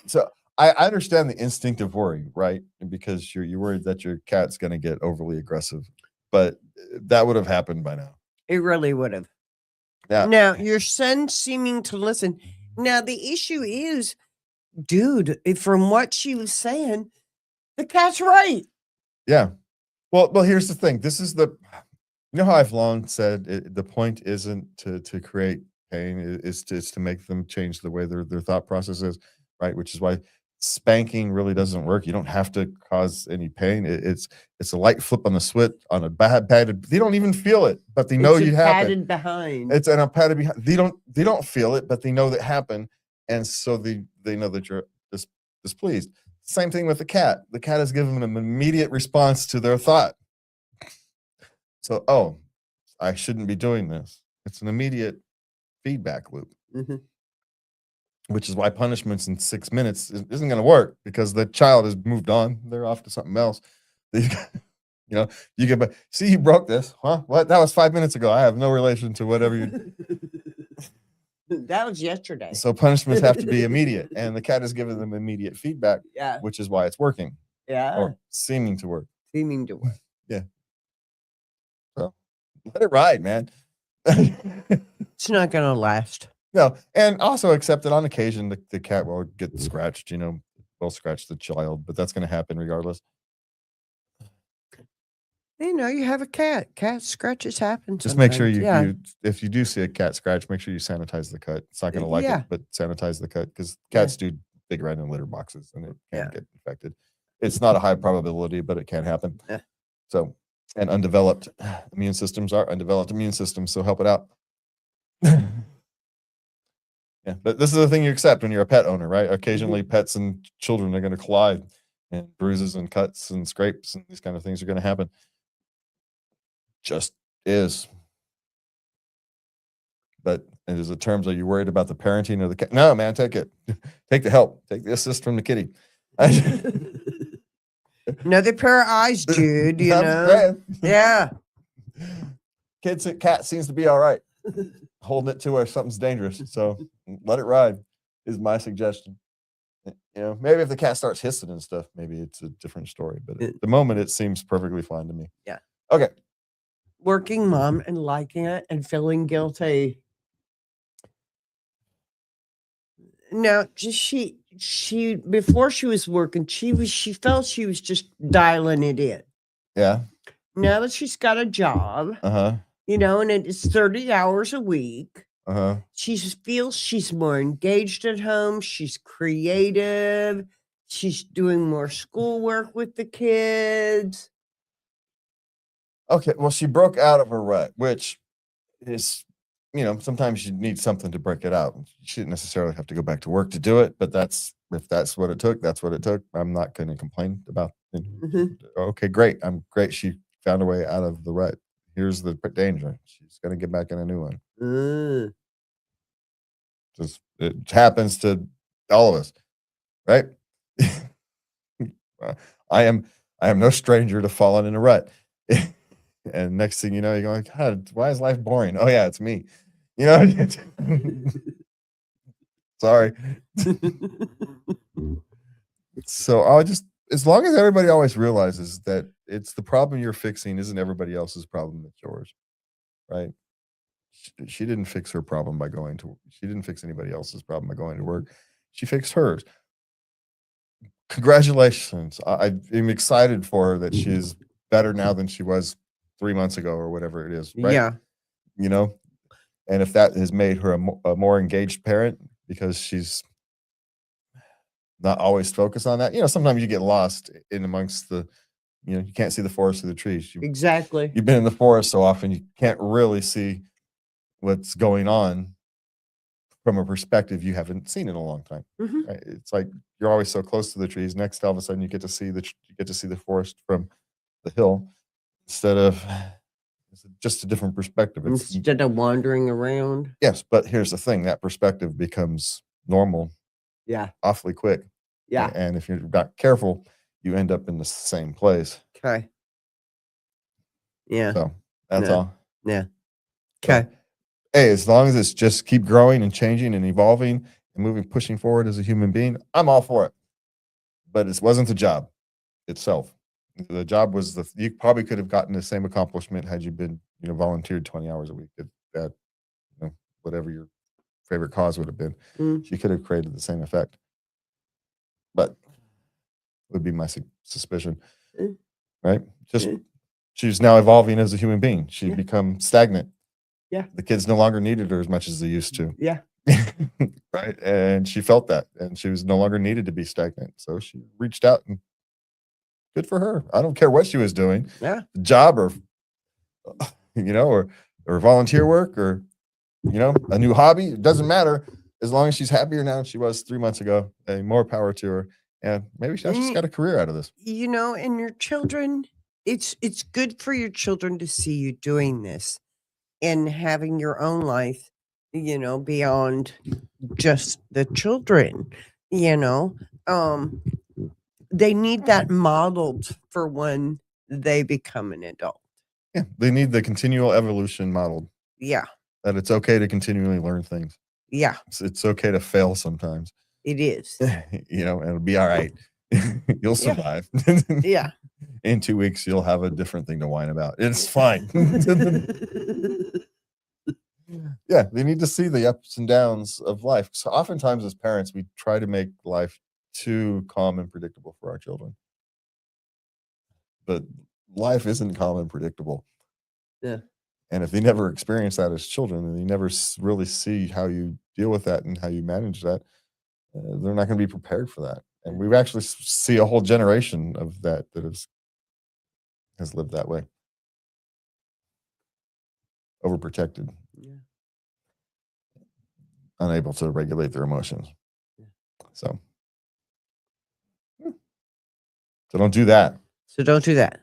So I understand the instinct of worry, right? Because you're worried that your cat's going to get overly aggressive, but that would have happened by now. It really would have. Yeah. Now, your son seeming to listen. Now, the issue is, dude, from what she was saying, the cat's right. Yeah. Well, here's the thing. This is how I've long said the point isn't to create pain, it's to make them change the way their thought process is, right? Which is why spanking really doesn't work. You don't have to cause any pain. It's a light flip on the switch on a bad. They don't even feel it, but they know you happen. Patted behind. It's an patted behind. They don't feel it, but they know that happened, and so they know that you're displeased. Same thing with the cat. The cat is giving an immediate response to their thought. So, I shouldn't be doing this. It's an immediate feedback loop. Which is why punishments in 6 minutes isn't going to work because the child has moved on. They're off to something else. You get, see, you broke this. Huh? What? That was 5 minutes ago. I have no relation to whatever you. That was yesterday. So punishments have to be immediate, and the cat is giving them immediate feedback, Yeah. which is why it's working Yeah. or seeming to work. Seeming to work. Yeah. So let it ride, man. It's not going to last. No, and also accept that on occasion the cat will get scratched, will scratch the child, but that's going to happen regardless. You have a cat. Cat scratches happen. Just make sure sometimes. if you do see a cat scratch, make sure you sanitize the cut. It's not going to like Yeah. it, but sanitize the cut because cats do dig right in litter boxes and it can get infected. It's not a high probability, but it can happen. Yeah. So, and undeveloped immune systems are undeveloped immune systems, so help it out. Yeah, but this is the thing you accept when you're a pet owner, right? Occasionally, pets and children are going to collide, and bruises and cuts and scrapes and these kind of things are going to happen. Just is. But as it terms, are you worried about the parenting of the cat? No, man, take it. Take the help. Take the assist from the kitty. Another pair of eyes, dude. Yeah. Cat seems to be all right. Holding it to where something's dangerous. So let it ride is my suggestion. Maybe if the cat starts hissing and stuff, maybe it's a different story. But at the moment, it seems perfectly fine to me. Yeah. Okay. Working mom and liking it and feeling guilty. Now, she before she was working, she felt she was just dialing it in. Yeah. Now that she's got a job, and it's 30 hours a week, she feels she's more engaged at home. She's creative. She's doing more schoolwork with the kids. Okay. Well, she broke out of her rut, which is, sometimes you need something to break it out. She didn't necessarily have to go back to work to do it, but if that's what it took, that's what it took. I'm not going to complain about it. Okay, great. I'm great. She found a way out of the rut. Here's the danger. She's going to get back in a new one. Just it happens to all of us, right? I am no stranger to falling in a rut. And next thing you know, you're going, God, why is life boring? Oh yeah, it's me. Sorry. So as long as everybody always realizes that it's the problem you're fixing isn't everybody else's problem, it's yours, right? She didn't fix her problem by going to. She didn't fix anybody else's problem by going to work. She fixed hers. Congratulations! I am excited for her that she's better now than she was 3 months ago or whatever it is. Right? Yeah. And if that has made her a more engaged parent because she's not always focused on that. Sometimes you get lost in amongst the, you can't see the forest through the trees. Exactly. You've been in the forest so often, you can't really see what's going on from a perspective you haven't seen in a long time. Right? It's like you're always so close to the trees. Next, all of a sudden, you get to see the forest from the hill instead of it's just a different perspective. Instead of wandering around. Yes, but here's the thing: that perspective becomes normal. Yeah. Awfully quick. Yeah. And if you're not careful, you end up in the same place. Okay. Yeah. So that's all. Yeah. Okay. Hey, as long as it's just keep growing and changing and evolving and pushing forward as a human being, I'm all for it. But it wasn't the job itself. The job was you probably could have gotten the same accomplishment had you been, volunteered 20 hours a week at whatever your favorite cause would have been. She could have created the same effect. But would be my suspicion, right? Just she's now evolving as a human being. She'd become stagnant. Yeah. The kids no longer needed her as much as they used to. Yeah. Right. And she felt that. And she was no longer needed to be stagnant. So she reached out and good for her. I don't care what she was doing. Yeah. Job or or volunteer work or a new hobby. It doesn't matter. As long as she's happier now than she was 3 months ago, more power to her. And maybe she's got a career out of this. And your children, it's good for your children to see you doing this and having your own life, beyond just the children, they need that modeled for when they become an adult. Yeah. They need the continual evolution modeled. Yeah. That it's okay to continually learn things. Yeah, It's okay to fail sometimes. it is. And it'll be all right. You'll Yeah. survive. Yeah. In 2 weeks, you'll have a different thing to whine about. It's fine. Yeah, they need to see the ups and downs of life. So oftentimes as parents, we try to make life too calm and predictable for our children. But life isn't calm and predictable. Yeah. And if they never experience that as children and they never really see how you deal with that and how you manage that, they're not going to be prepared for that. And we actually see a whole generation of that has lived that way, overprotected, Yeah. unable to regulate their emotions. Yeah. So don't do that. So don't do that.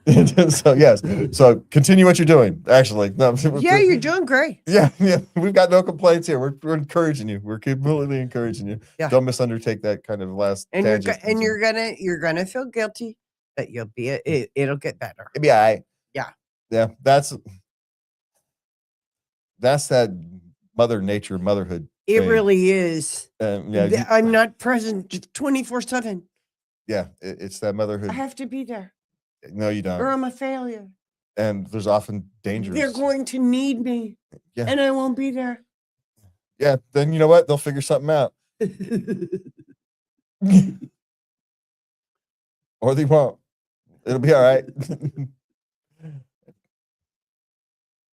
So yes. So continue what you're doing. Actually, no. Yeah, you're doing great. Yeah. We've got no complaints here. We're encouraging you. We're completely encouraging you. Yeah. Don't misundertake that kind of last. And tangent. you're gonna feel guilty, but you'll be it'll get better. It'll be all right. Yeah. Yeah. That's that motherhood. It thing. really is. Yeah. I'm not present 24/7. Yeah. It's that motherhood. I have to be there, No, you don't. or I'm a failure. And there's often dangers. They're going to need me, Yeah. and I won't be there. Yeah. Then you know what? They'll figure something out. Or they won't. It'll be all right.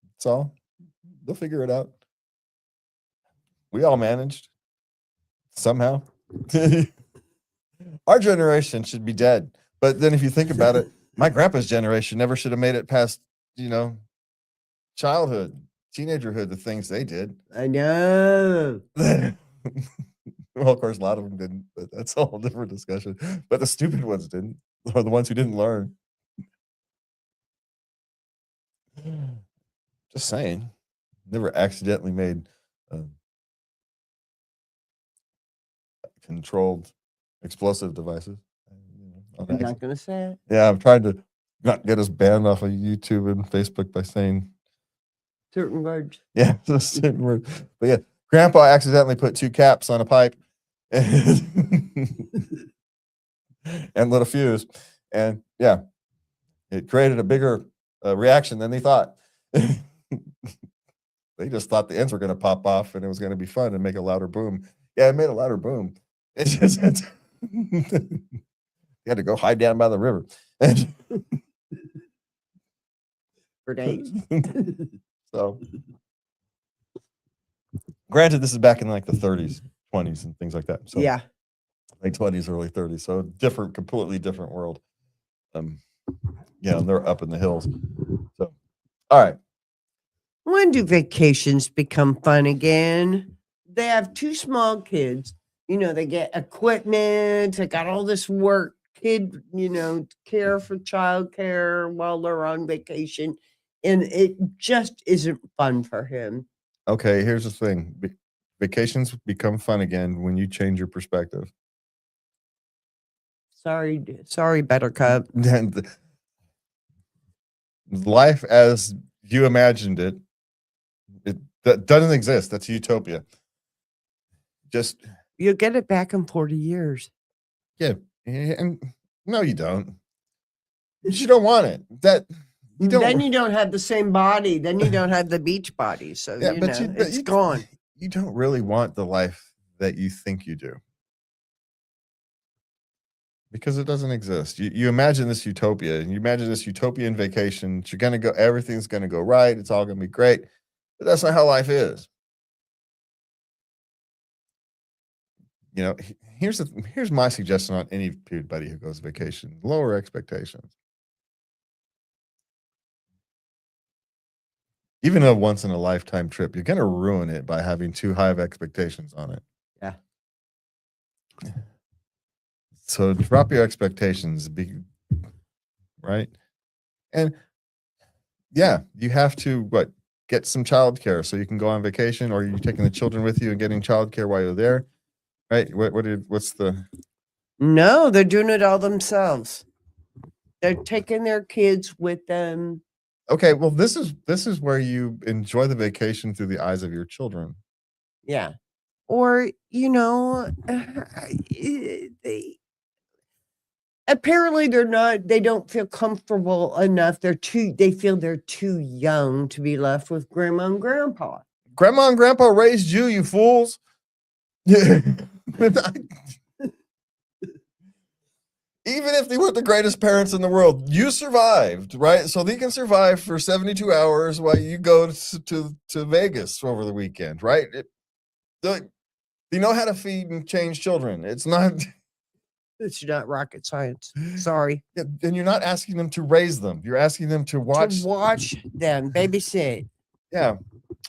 That's all. They'll figure it out. We all managed somehow. Our generation should be dead. But then if you think about it, my grandpa's generation never should have made it past, childhood, teenagerhood, the things they did. I know. Well, of course, a lot of them didn't, but that's a whole different discussion. But the stupid ones didn't, or the ones who didn't learn. Just saying. Never accidentally made controlled explosive devices. I'm not going to say it. Yeah, I'm trying to not get us banned off of YouTube and Facebook by saying certain words. Yeah, certain word. But yeah, Grandpa accidentally put 2 caps on a pipe and lit a fuse. And yeah, it created a bigger reaction than they thought. They just thought the ends were going to pop off and it was going to be fun and make a louder boom. Yeah, it made a louder boom. It just you had to go hide down by the river. For days. So, granted, this is back in like the 30s, 20s, and things like that. So yeah, late 20s, early 30s. So completely different world. They're up in the hills. So, all right. When do vacations become fun again? They have 2 small kids. They get equipment. They got all this work, care for childcare while they're on vacation. And it just isn't fun for him. Okay, here's the thing. Vacations become fun again when you change your perspective. Sorry, Buttercup. Life as you imagined it, that doesn't exist. That's utopia. You'll get it back in 40 years. Yeah, and no, you don't. You don't want it. Then you don't have the same body. Then you don't have the beach body. So yeah, it's gone. You don't really want the life that you think you do. Because it doesn't exist. You imagine this utopia, and you imagine this utopian vacation. You're gonna go, everything's gonna go right, it's all gonna be great. But that's not how life is. Here's my suggestion on anybody who goes vacation: lower expectations. Even a once in a lifetime trip, you're gonna ruin it by having too high of expectations on it. Yeah. So drop your expectations, right? And yeah, you have to get some childcare so you can go on vacation, or you're taking the children with you and getting childcare while you're there, right? What's the? No, they're doing it all themselves. They're taking their kids with them. Okay, well, this is where you enjoy the vacation through the eyes of your children. Yeah. or they apparently they don't feel comfortable enough. They feel they're too young to be left with grandma and grandpa. Grandma and grandpa raised you, you fools. Even if they weren't the greatest parents in the world, you survived, right? So they can survive for 72 hours while you go to Vegas over the weekend, right? You know how to feed and change children. It's not rocket science. Sorry. and you're not asking them to raise them. You're asking them to watch Them, babysit. Yeah.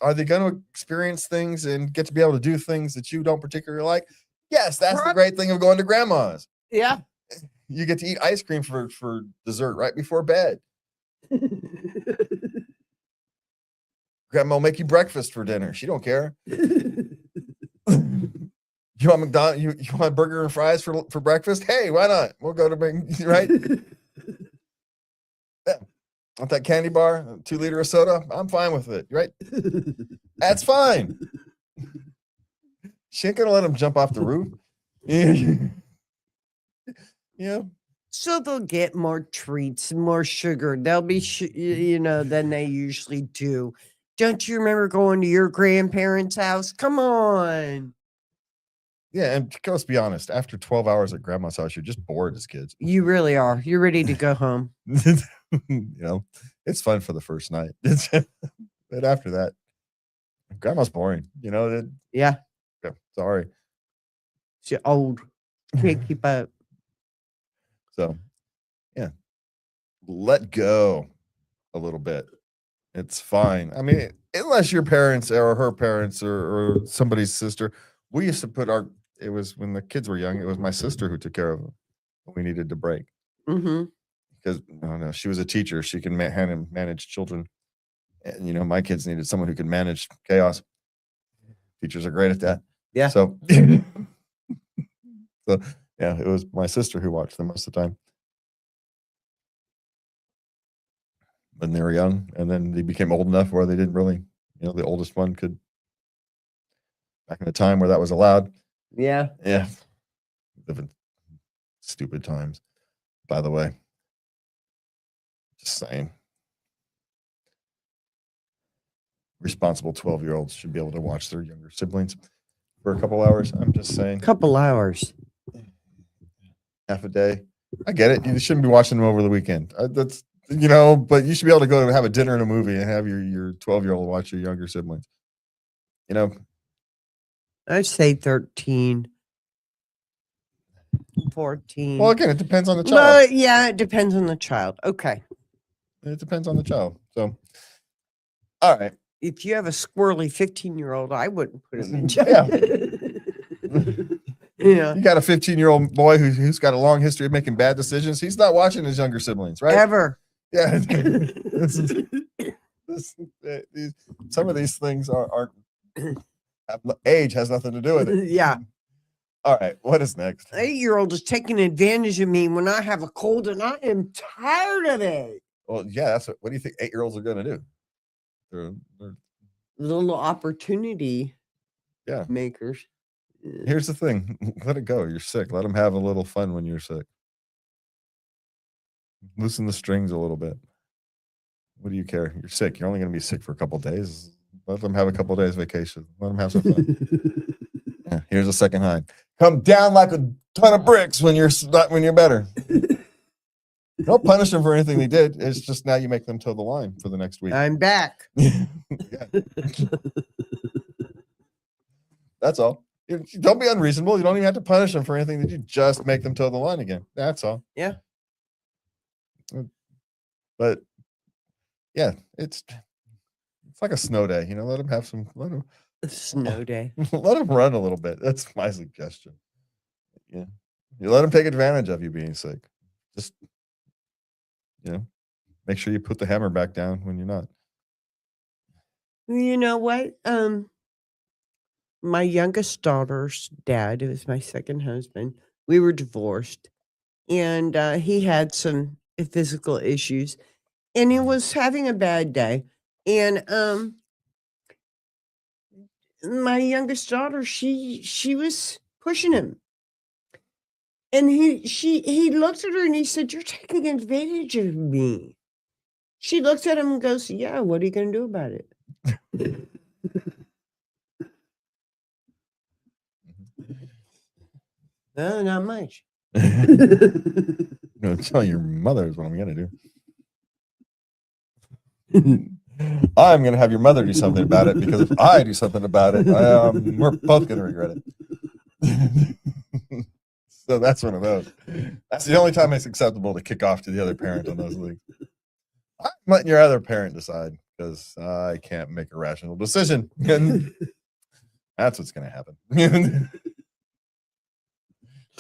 Are they going to experience things and get to be able to do things that you don't particularly like? Yes, that's the great thing of going to grandma's. Yeah. You get to eat ice cream for dessert right before bed. Grandma will make you breakfast for dinner. She don't care. You want McDonald's? You want burger and fries for breakfast? Hey, why not? We'll go to right. Yeah. Want that candy bar? 2 liter of soda? I'm fine with it. Right? That's fine. She ain't gonna let him jump off the roof. Yeah. So they'll get more treats, more sugar. They'll be, than they usually do. Don't you remember going to your grandparents' house? Come on. Yeah, and let's be honest. After 12 hours at grandma's house, you're just bored as kids. You really are. You're ready to go home. It's fun for the first night. But after that, grandma's boring. Yeah. Sorry. She's old. Can't keep up. So, yeah, let go a little bit. It's fine. I mean, unless your parents or her parents or somebody's sister, we used to it was when the kids were young, it was my sister who took care of them when we needed to break. Mm-hmm. Because, no, she was a teacher. She can manage children. And, my kids needed someone who could manage chaos. Teachers are great at that. Yeah. So, yeah, it was my sister who watched them most of the time when they were young, and then they became old enough where they didn't really, the oldest one could. Back in the time where that was allowed. Yeah. Yeah. Living stupid times, by the way. Just saying. Responsible 12-year-olds should be able to watch their younger siblings for a couple hours. I'm just saying. Couple hours. Half a day. I get it. You shouldn't be watching them over the weekend. That's, but you should be able to go and have a dinner and a movie and have your 12-year-old watch your younger siblings. I'd say 13, 14. Well, again, it depends on the child. But yeah, it depends on the child. Okay. It depends on the child. So, all right. If you have a squirrely 15-year-old, I wouldn't put him in Yeah. Yeah. You got a 15-year-old boy who's got a long history of making bad decisions. He's not watching his younger siblings, right? Ever. Yeah. Some of these things aren't age has nothing to do with it. Yeah. All right. What is next? 8-year-old is taking advantage of me when I have a cold, and I am tired of it. Well, yeah. What do you think 8-year-olds are going to do? They're Little opportunity. Yeah. Makers. Here's the thing. Let it go. You're sick. Let them have a little fun when you're sick. Loosen the strings a little bit. What do you care? You're sick. You're only going to be sick for a couple of days. Let them have a couple of days vacation. Let them have some fun. Yeah, here's a second high. Come down like a ton of bricks when you're better. Don't punish them for anything they did. It's just now you make them toe the line for the next week. I'm back. Yeah. That's all. Don't be unreasonable. You don't even have to punish them for anything that you just make them toe the line again. That's all. Yeah. But yeah, it's like a snow day. Let them have some. Snow day. Let them run a little bit. That's my suggestion. Yeah, you let them take advantage of you being sick. Just make sure you put the hammer back down when you're not. You know what? My youngest daughter's dad, who was my second husband, we were divorced, and he had some physical issues, and he was having a bad day, and my youngest daughter, she was pushing him. And he looked at her and he said, "You're taking advantage of me." She looks at him and goes, "Yeah, what are you going to do about it?" No, not much. No, tell your mother is what I'm gonna do. I'm gonna have your mother do something about it, because if I do something about it, we're both gonna regret it. So that's one of those. That's the only time it's acceptable to kick off to the other parent on those leagues. I'm letting your other parent decide, because I can't make a rational decision. And that's what's gonna happen.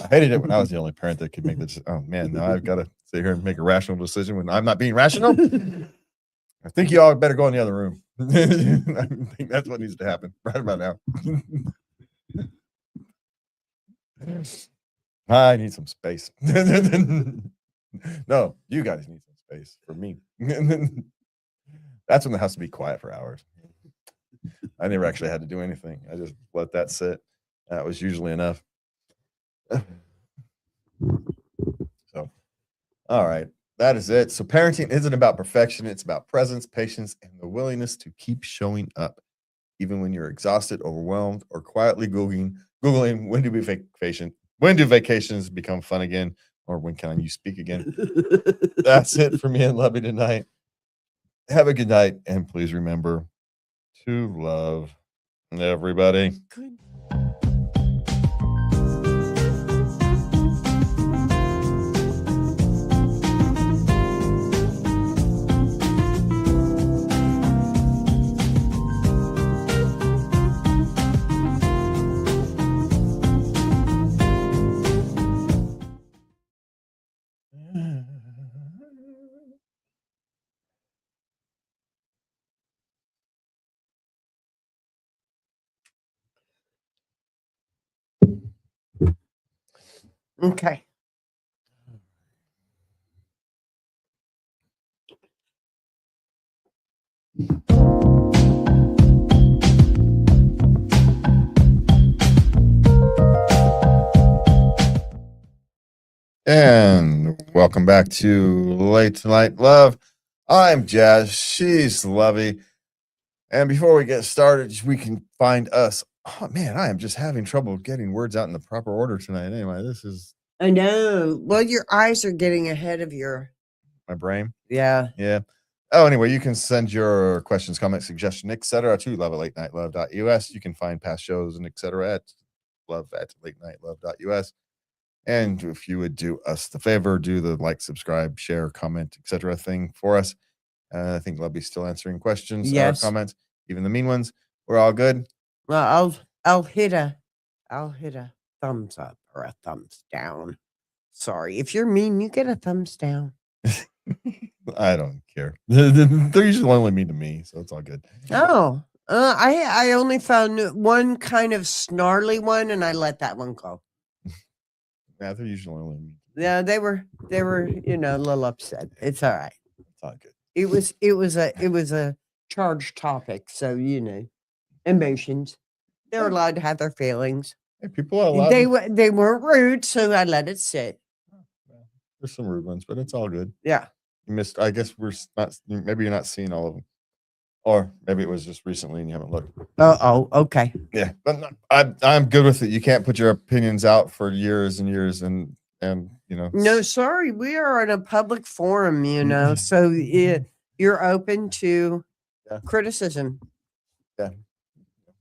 I hated it when I was the only parent that could make this. Oh man, now I've got to sit here and make a rational decision when I'm not being rational. I think you all better go in the other room. I think that's what needs to happen right about now. I need some space. No, you guys need some space for me. That's when it has to be quiet for hours. I never actually had to do anything. I just let that sit. That was usually enough. So, all right, that is it. So parenting isn't about perfection. It's about presence, patience, and the willingness to keep showing up, even when you're exhausted, overwhelmed, or quietly Googling when do vacations become fun again, or when can you speak again? That's it for me and Lovey tonight. Have a good night, and please remember to love everybody. Good. Okay. And welcome back to Late Night Love. I'm Jazz. She's Lovey. And before we get started, we can find us. Oh man, I am just having trouble getting words out in the proper order tonight. Anyway, this is I know. Well, your eyes are getting ahead of your. my brain. Yeah. Yeah. Oh, anyway, you can send your questions, comments, suggestions, etc. to love@latenightLove.us. You can find past shows and etc. at love@latenightLove.us. And if you would do us the favor, do the like, subscribe, share, comment, etc. thing for us. I think Lovey's still answering questions, Yes. comments, even the mean ones. We're all good. Well, I'll hit a thumbs up or a thumbs down. Sorry, if you're mean, you get a thumbs down. I don't care. They're usually only mean to me, so it's all good. Oh, I only found one kind of snarly one, and I let that one go. Yeah, they're usually only mean. Yeah, they were a little upset. It's all right. It's all good. It was a charged topic, so emotions. They're allowed to have their feelings. Hey, people are allowed. They weren't rude, so I let it sit. There's some rude ones, but it's all good. Yeah. You missed. I guess we're not. Maybe you're not seeing all of them, or maybe it was just recently and you haven't looked. Oh, okay. Yeah, but I'm good with it. You can't put your opinions out for years and years, and No, sorry, we are in a public forum, so you're open to criticism. Yeah,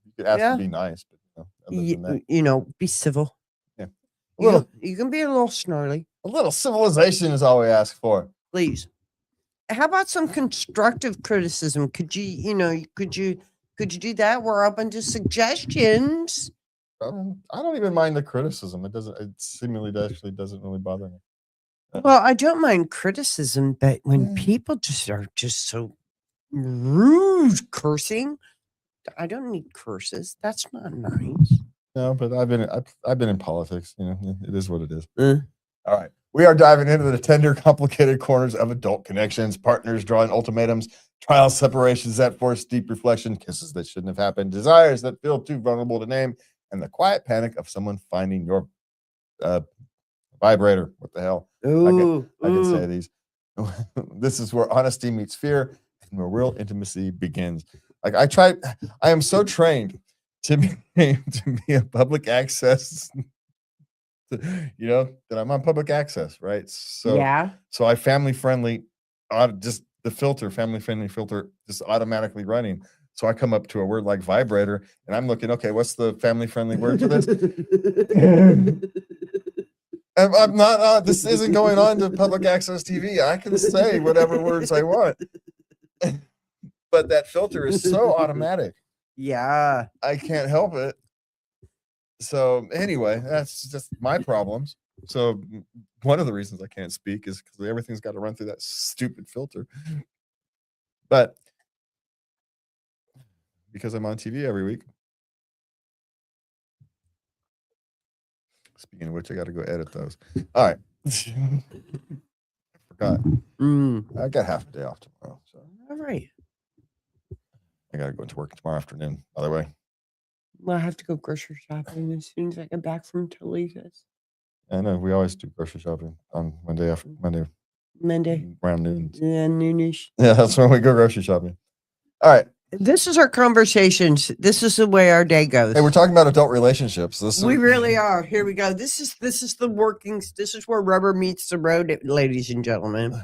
you could ask to be nice, but other than that, be civil. Yeah, You can be a little snarly. A little civilization is all we ask for. Please. How about some constructive criticism? Could you do that? We're open to suggestions. I don't even mind the criticism. It seemingly actually doesn't really bother me. Well, I don't mind criticism, but when people are just so rude, cursing, I don't need curses. That's not nice. No, but I've been in politics. It is what it is. All right. We are diving into the tender, complicated corners of adult connections, partners drawing ultimatums, trial separations that force deep reflection, kisses that shouldn't have happened, desires that feel too vulnerable to name, and the quiet panic of someone finding your vibrator. What the hell? Ooh, I can say these. This is where honesty meets fear and where real intimacy begins. Like I am so trained to be a public access, that I'm on public access, right? So I family friendly, just the filter, family friendly filter, just automatically running. So I come up to a word like vibrator, and I'm looking, okay, what's the family friendly word for this? I'm not. This isn't going on to public access TV. I can say whatever words I want, but that filter is so automatic. Yeah. I can't help it. So anyway, that's just my problems. So one of the reasons I can't speak is because everything's got to run through that stupid filter. But because I'm on TV every week. Speaking of which, I got to go edit those. All right. I forgot. I got half a day off tomorrow. So All right. I got to go to work tomorrow afternoon, by the way. Well, I have to go grocery shopping as soon as I get back from Toledo's. I know we always do grocery shopping on Monday around noon. Yeah, noonish. Yeah, that's when we go grocery shopping. All right. This is our conversations. This is the way our day goes. Hey, we're talking about adult relationships. We really are. Here we go. This is the workings. This is where rubber meets the road, ladies and gentlemen.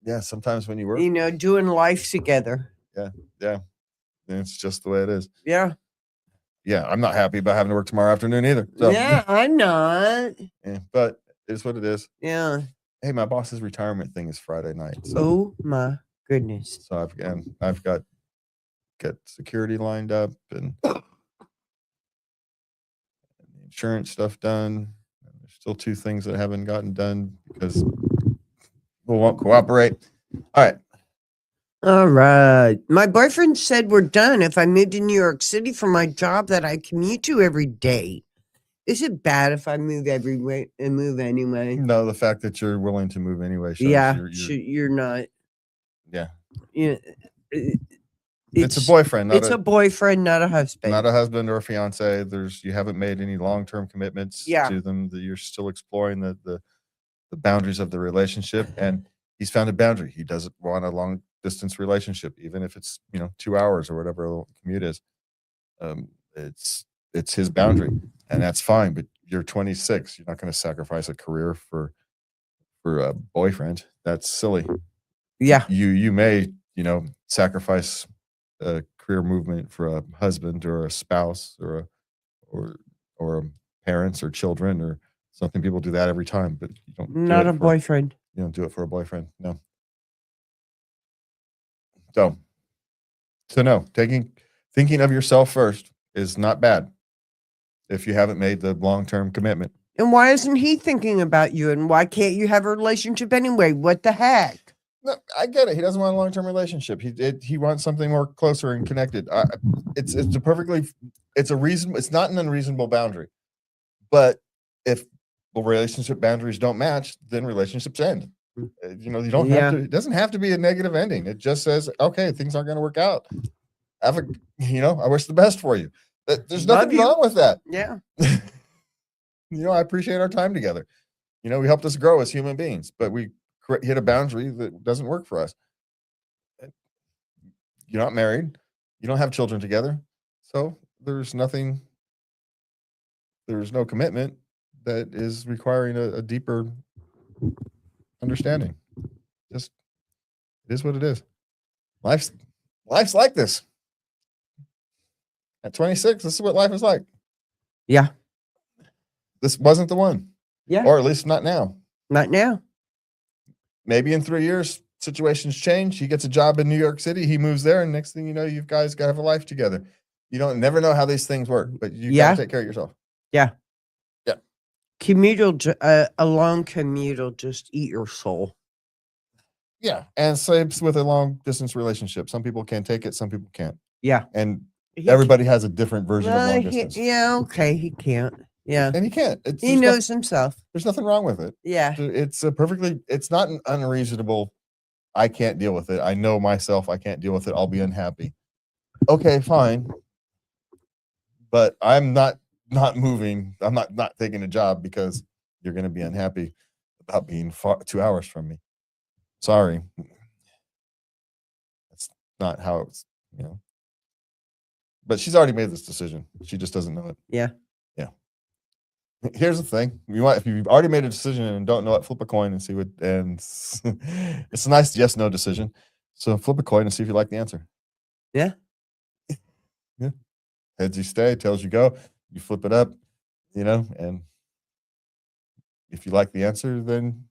Yeah, sometimes when you work, doing life together. Yeah. It's just the way it is. Yeah. Yeah, I'm not happy about having to work tomorrow afternoon either. So. Yeah, I'm not. Yeah, but it's what it is. Yeah. Hey, my boss's retirement thing is Friday night. So. Oh my goodness. So I've got security lined up and the insurance stuff done. There's still 2 things that haven't gotten done because people won't cooperate. All right. My boyfriend said we're done if I moved to New York City for my job that I commute to every day. Is it bad if I move everywhere and move anyway? No, the fact that you're willing to move anyway shows you're not. Yeah. Yeah. It's a boyfriend. It's a boyfriend, not a husband. Not a husband or a fiance. You haven't made any long-term commitments to them. That you're still exploring the boundaries of the relationship, and he's found a boundary. He doesn't want a long distance relationship, even if it's 2 hours or whatever the commute is. It's his boundary, and that's fine. But you're 26. You're not going to sacrifice a career for a boyfriend. That's silly. Yeah. You may sacrifice a career movement for a husband or a spouse or parents or children or something. People do that every time, but you don't. Not a boyfriend. You don't do it for a boyfriend. No. So no, thinking of yourself first is not bad if you haven't made the long-term commitment. And why isn't he thinking about you? And why can't you have a relationship anyway? What the heck? No, I get it. He doesn't want a long-term relationship. He wants something more closer and connected. It's a reason. It's not an unreasonable boundary, but if the relationship boundaries don't match, then relationships end. You don't have to. It doesn't have to be a negative ending. It just says, okay, things aren't going to work out. I wish the best for you. There's nothing wrong with that. Yeah. I appreciate our time together. We helped us grow as human beings, but we hit a boundary that doesn't work for us. You're not married. You don't have children together. So there's no commitment that is requiring a deeper understanding. Just it is what it is. Life's like this. At 26, this is what life is like. Yeah. This wasn't the one. Yeah. Or at least not now. Not now. Maybe in 3 years, situations change. He gets a job in New York City. He moves there. And next thing you know, you guys got to have a life together. You never know how these things work, but you got to take care of yourself. Yeah. Yeah. A long commute will just eat your soul. Yeah. And same with a long distance relationship. Some people can take it. Some people can't. Yeah. And everybody has a different version of long distance. Okay. He can't. Yeah. And he can't. He knows himself. There's nothing wrong with it. Yeah. It's not an unreasonable I can't deal with it. I know myself. I can't deal with it. I'll be unhappy. Okay, fine. But I'm not moving. I'm not taking a job because you're going to be unhappy about being 2 hours from me. Sorry. That's not how it's, But she's already made this decision. She just doesn't know it. Yeah. Yeah. Here's the thing. If you've already made a decision and don't know it, flip a coin and see what, and it's a nice yes/no decision. So flip a coin and see if you like the answer. Yeah. Yeah. Heads you stay, tails you go. You flip it up, and if you like the answer, then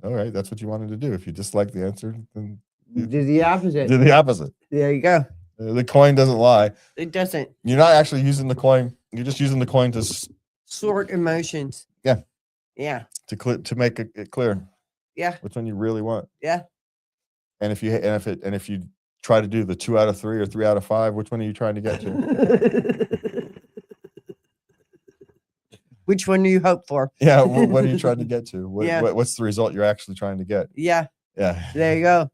all right, that's what you wanted to do. If you dislike the answer, then Do the opposite. do the opposite. There you go. The coin doesn't lie. It doesn't. You're not actually using the coin. You're just using the coin to Sort emotions. Yeah. Yeah. to make it clear. Yeah. Which one you really want. Yeah. And if you try to do the 2 out of 3 or 3 out of 5, which one are you trying to get to? Which one do you hope for? Yeah, what are you trying to get to? Yeah. What's the result you're actually trying to get? Yeah. Yeah. There you go.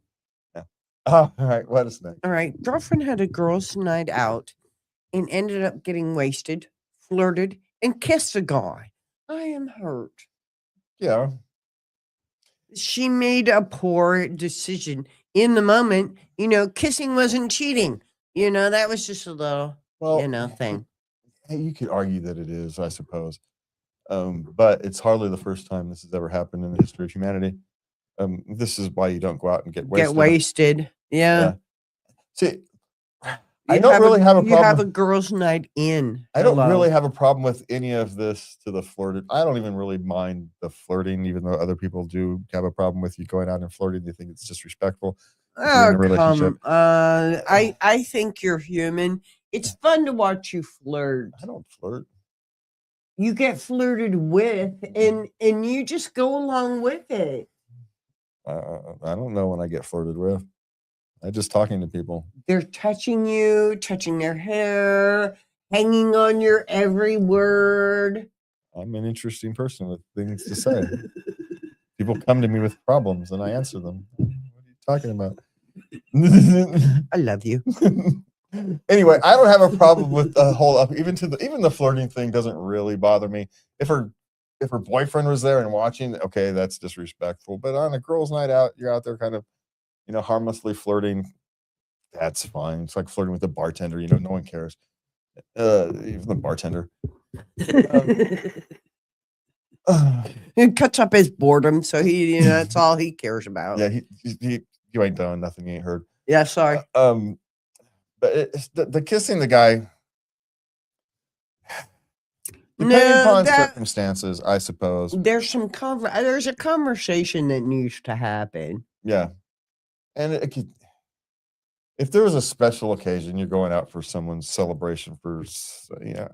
Yeah. Oh, all right. What is next? All right. Girlfriend had a girls' night out and ended up getting wasted, flirted, and kissed a guy. I am hurt. Yeah. She made a poor decision in the moment. Kissing wasn't cheating. That was just a little, thing. You could argue that it is, I suppose. But it's hardly the first time this has ever happened in the history of humanity. This is why you don't go out and get wasted. Get wasted. Yeah. See, I don't really have a problem. You have a girls' night in. I don't really have a problem with any of this to the flirted. I don't even really mind the flirting, even though other people do have a problem with you going out and flirting. They think it's disrespectful. Oh, come. I think you're human. It's fun to watch you flirt. I don't flirt. You get flirted with, and you just go along with it. I don't know when I get flirted with. I'm just talking to people. They're touching you, touching their hair, hanging on your every word. I'm an interesting person with things to say. People come to me with problems, and I answer them. What are you talking about? I love you. Anyway, I don't have a problem with the whole even the flirting thing doesn't really bother me. If her boyfriend was there and watching, okay, that's disrespectful. But on a girls' night out, you're out there kind of, harmlessly flirting. That's fine. It's like flirting with the bartender. No one cares. Even the bartender. It cuts up his boredom, so he, that's all he cares about. Yeah, you ain't done nothing. You ain't heard. Yeah, sorry. But it's the kissing the guy. Depending upon circumstances, I suppose. There's a conversation that needs to happen. Yeah, and if there was a special occasion, you're going out for someone's celebration for,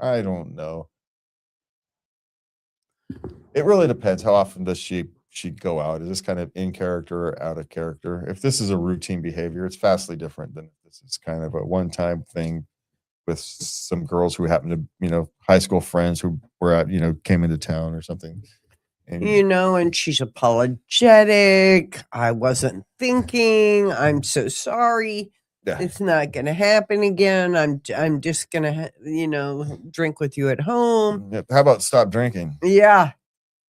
I don't know. It really depends. How often does she go out? Is this kind of in character or out of character? If this is a routine behavior, it's vastly different than if this is kind of a one-time thing with some girls who happen to, high school friends who were at, came into town or something. And, and she's apologetic. I wasn't thinking. I'm so sorry. Yeah. It's not going to happen again. I'm just going to, drink with you at home. How about stop drinking? Yeah.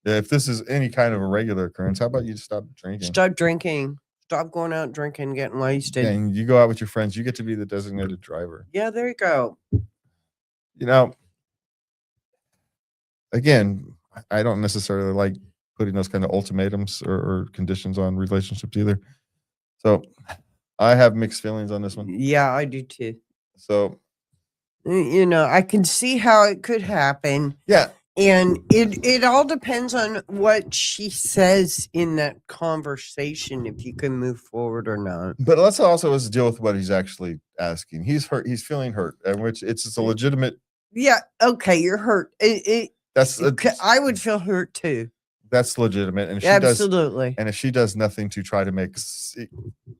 If this is any kind of a regular occurrence, how about you stop drinking? Stop drinking. Stop going out drinking, getting wasted. Yeah, and you go out with your friends. You get to be the designated driver. Yeah, there you go. Again, I don't necessarily like putting those kind of ultimatums or conditions on relationships either. So I have mixed feelings on this one. Yeah, I do too. So, I can see how it could happen. Yeah. And it all depends on what she says in that conversation, if you can move forward or not. But let's also deal with what he's actually asking. He's hurt. He's feeling hurt, and which it's a legitimate. Yeah. Okay. You're hurt. I would feel hurt too. That's legitimate. And if absolutely. She does, and if she does nothing to try to make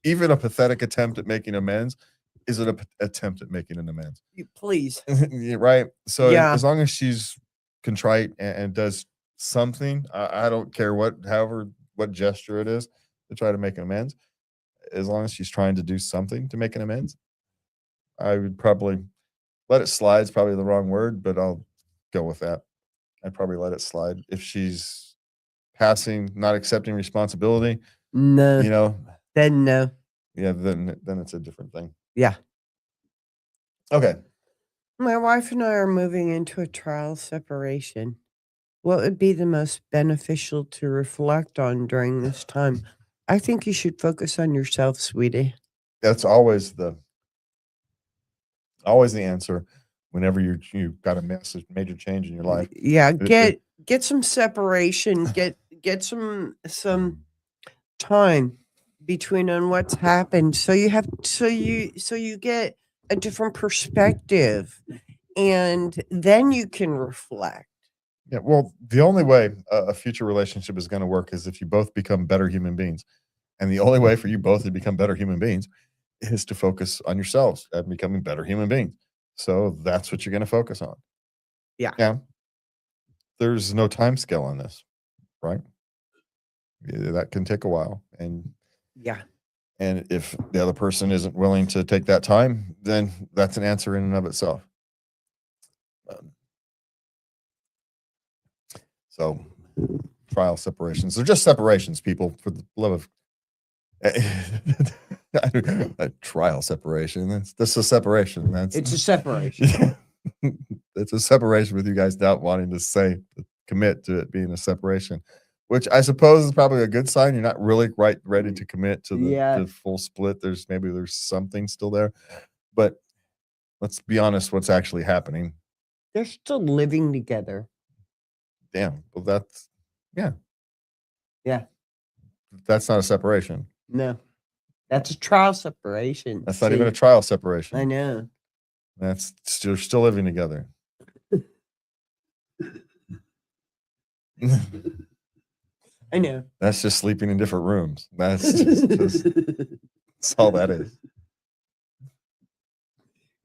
even a pathetic attempt at making amends, is it an attempt at making an amends? Please. Right. So as long as she's contrite and does something, I don't care what gesture it is to try to make amends. as long as she's trying to do something to make an amends, I would probably let it slide. Is probably the wrong word, but I'll go with that. I'd probably let it slide. If she's passing, not accepting responsibility, No. you know, Then no. yeah, then it's a different thing. Yeah. Okay. My wife and I are moving into a trial separation. What would be the most beneficial to reflect on during this time? I think you should focus on yourself, sweetie. That's always the answer whenever you've got a major change in your life. Yeah, It- get some separation, get some time between on what's happened so you get a different perspective and then you can reflect. Yeah, well, the only way a future relationship is going to work is if you both become better human beings. And the only way for you both to become better human beings is to focus on yourselves and becoming better human beings. So that's what you're going to focus on. Yeah. Yeah. There's no time scale on this, right? Yeah, that can take a while. And Yeah. if the other person isn't willing to take that time, then that's an answer in and of itself. So trial separations. They're just separations, people, for the love of a trial separation. That's a separation. It's a separation. It's a separation with you guys not wanting to commit to it being a separation, which I suppose is probably a good sign. You're not really ready to commit to the full split. There's something still there, but let's be honest, what's actually happening. They're still living together. Damn. Well, that's Yeah. That's not a separation. No. That's a trial separation. That's not even a trial separation. I know. You're still living together. I know. That's just sleeping in different rooms. That's that's all that is.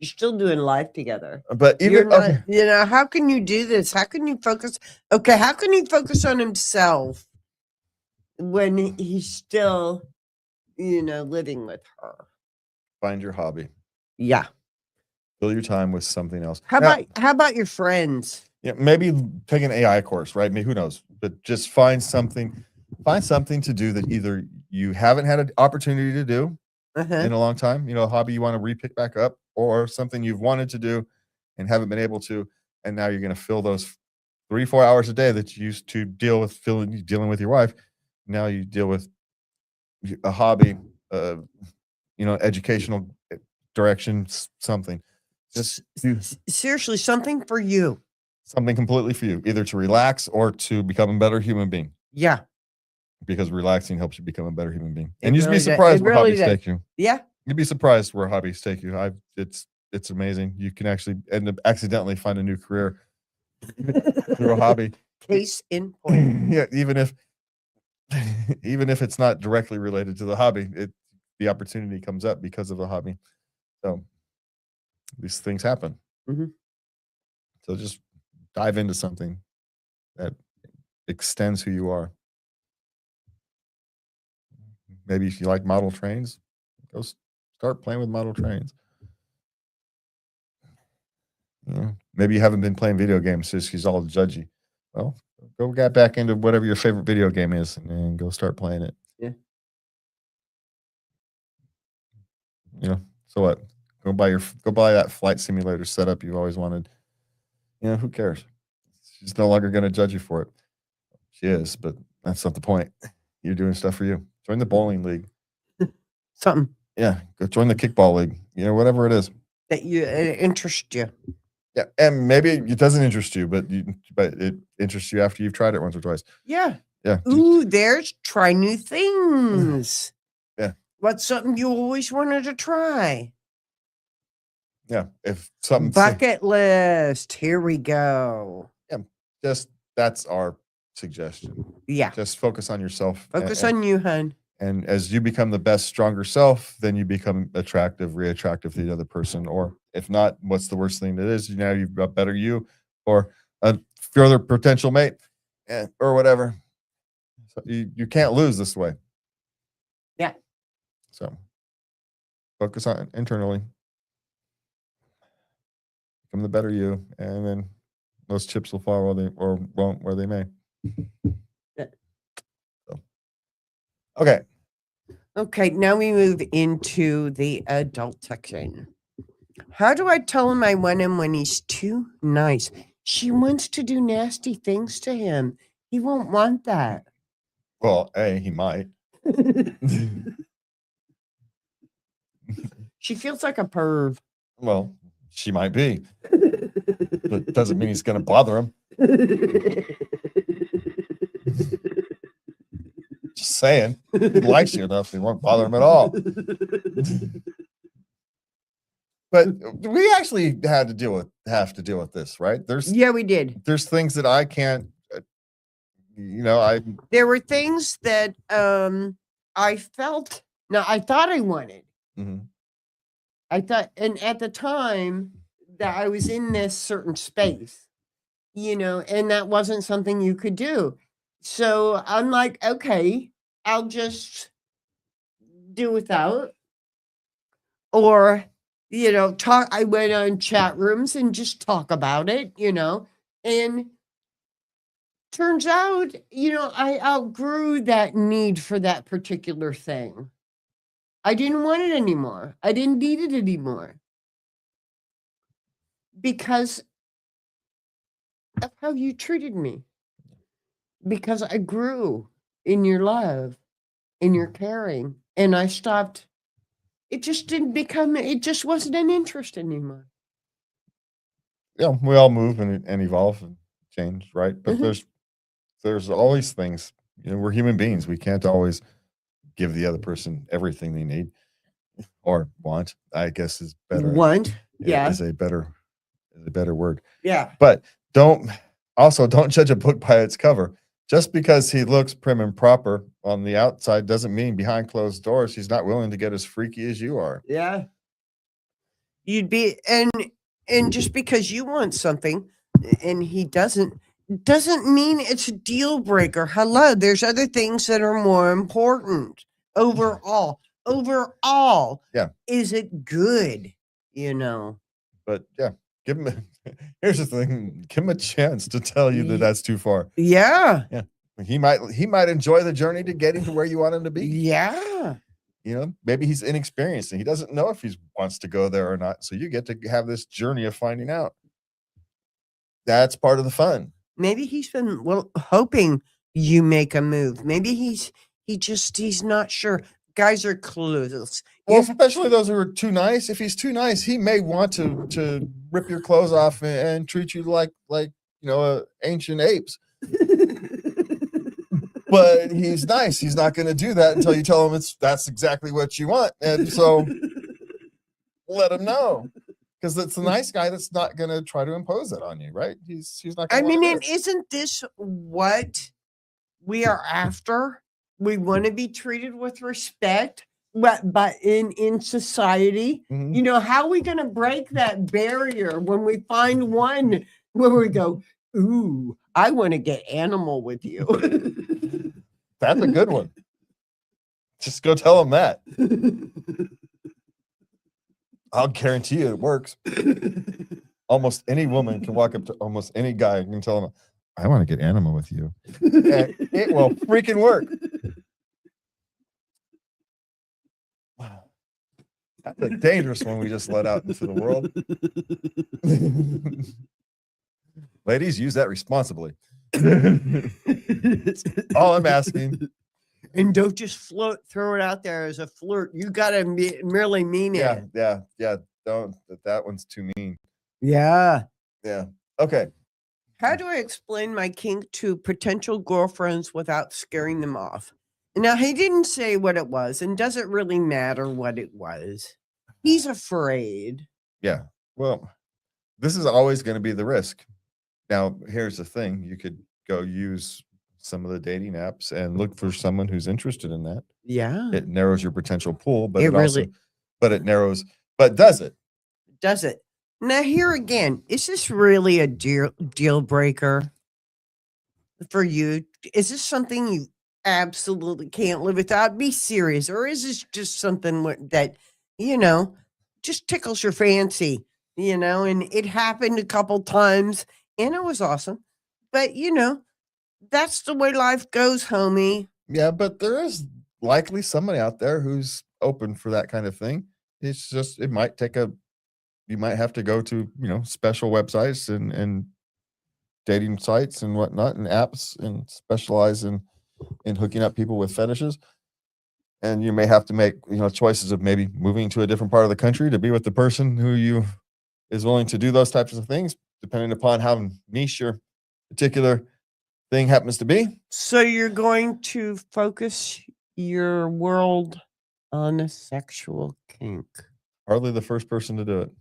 You're still doing life together. But even how can you do this? How can you focus? Okay, how can he focus on himself when he's still, living with her? Find your hobby. Yeah. Fill your time with something else. How about your friends? Yeah, maybe take an AI course, right? Maybe, who knows? But just find something to do that either you haven't had an opportunity to do in a long time, a hobby you want to re-pick back up, or something you've wanted to do and haven't been able to, and now you're going to fill those 3-4 hours a day that you used to deal with dealing with your wife. Now you deal with a hobby, educational direction, something. Just Seriously, something for you. Something completely for you, either to relax or to become a better human being. Yeah. Because relaxing helps you become a better human being. It And you'd really be surprised where really hobbies take you. Yeah. You'd be surprised where hobbies take you. It's amazing. You can actually end up accidentally find a new career through a hobby. Case in point. Yeah, even if it's not directly related to the hobby, the opportunity comes up because of the hobby. So these things happen. Mhm. So just dive into something that extends who you are. Maybe if you like model trains, go start playing with model trains. Maybe you haven't been playing video games since she's all judgy. Well, go get back into whatever your favorite video game is and go start playing it. Yeah. So what? Go buy that flight simulator setup you've always wanted. Who cares? She's no longer going to judge you for it. She is, but that's not the point. You're doing stuff for you. Join the bowling league. Something. Yeah, go join the kickball league. Whatever it is that interests you. Yeah, and maybe it doesn't interest you, but it interests you after you've tried it once or twice. Yeah. Yeah. Ooh, there's try new things. Yeah. What's something you always wanted to try? Yeah. If something bucket list. Here we go. Yeah. That's our suggestion. Yeah. Just focus on yourself. Focus on you, hun. And as you become the best, stronger self, then you become re-attractive to the other person. Or if not, what's the worst thing that is? Now you've got better you or a further potential mate or whatever. So you can't lose this way. Yeah. So focus on internally, become the better you, and then those chips will fall where they or won't where they may. Yeah. So, okay. Okay, now we move into the adult section. How do I tell him I want him when he's too nice? She wants to do nasty things to him. He won't want that. Well, he might. She feels like a perv. Well, she might be, but doesn't mean he's going to bother him. Just saying, he likes you enough, he won't bother him at all. But we actually have to deal with this, right? Yeah, we did. There's things that I can't, There were things that I felt. Now I thought I wanted. Mhm. I thought, and at the time that I was in this certain space, and that wasn't something you could do. So I'm like, okay, I'll just do without. Or, talk. I went on chat rooms and just talk about it, and turns out, I outgrew that need for that particular thing. I didn't want it anymore. I didn't need it anymore. Because of how you treated me. Because I grew in your love, in your caring, and I stopped. It just wasn't an interest anymore. Yeah, we all move and evolve and change, right? But Mhm. there's always things, we're human beings. We can't always give the other person everything they need or want, I guess is better. Want, yeah. Is a better word. Yeah. But don't judge a book by its cover. Just because he looks prim and proper on the outside doesn't mean behind closed doors he's not willing to get as freaky as you are. Yeah. You'd be, and just because you want something and he doesn't mean it's a deal breaker. Hello, there's other things that are more important. Overall, Yeah. is it good? But yeah, give him here's the thing, give him a chance to tell you that that's too far. Yeah. Yeah. He might enjoy the journey to getting to where you want him to be. Yeah. Maybe he's inexperienced and he doesn't know if he wants to go there or not. So you get to have this journey of finding out. That's part of the fun. Maybe he's been hoping you make a move. Maybe he's not sure. Guys are clueless. Well, especially those who are too nice. If he's too nice, he may want to rip your clothes off and treat you like ancient apes. But he's nice. He's not going to do that until you tell him that's exactly what you want. And so let him know, because it's a nice guy that's not going to try to impose that on you, right? He's not. I mean, and isn't this what we are after? We want to be treated with respect, but in society, how are we going to break that barrier when we find one where we go, ooh, I want to get animal with you? That's a good one. Just go tell him that. I'll guarantee you it works. Almost any woman can walk up to almost any guy and tell him, I want to get animal with you. And it will freaking work. Wow. That's a dangerous one we just let out into the world. Ladies, use that responsibly. All I'm asking. And don't just throw it out there as a flirt. You got to merely mean it. Yeah. Don't. That one's too mean. Yeah. Yeah. Okay. How do I explain my kink to potential girlfriends without scaring them off? Now, he didn't say what it was, and does it really matter what it was? He's afraid. Yeah. Well, this is always going to be the risk. Now, here's the thing. You could go use some of the dating apps and look for someone who's interested in that. Yeah. It narrows your potential pool, but does it? Does it? Now, here again, is this really a deal breaker for you? Is this something absolutely can't live without? Be serious. Or is this just something that, just tickles your fancy, and it happened a couple times and it was awesome. But, that's the way life goes, homie. Yeah, but there is likely somebody out there who's open for that kind of thing. It's just it might take you might have to go to, special websites and dating sites and whatnot and apps and specialize in hooking up people with fetishes. And you may have to make, choices of maybe moving to a different part of the country to be with the person who you is willing to do those types of things, depending upon how niche your particular thing happens to be. So you're going to focus your world on a sexual kink. Hardly the first person to do it.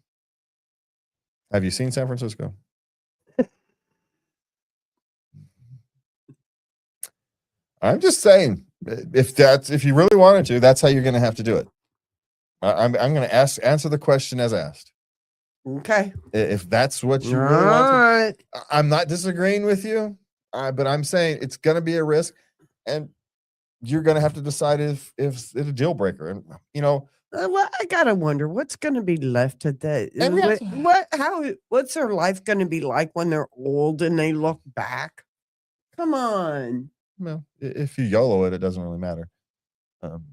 Have you seen San Francisco? I'm just saying, if you really wanted to, that's how you're going to have to do it. I'm going to answer the question as asked. Okay. If that's what you really want to, I'm not disagreeing with you, but I'm saying it's going to be a risk, and you're going to have to decide if it's a deal breaker. And well, I gotta wonder what's going to be left of that. What's their life going to be like when they're old and they look back? Come on. Well, if you YOLO it, it doesn't really matter.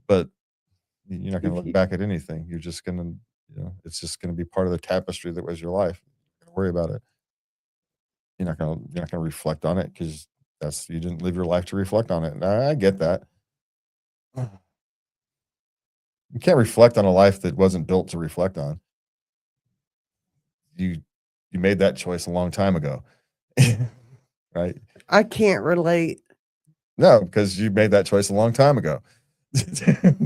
But you're not going to look back at anything. You're just going to, it's just going to be part of the tapestry that was your life. Don't worry about it. You're not going to reflect on it because you didn't live your life to reflect on it. And I get that. You can't reflect on a life that wasn't built to reflect on. You made that choice a long time ago, right? I can't relate. No, because you made that choice a long time ago.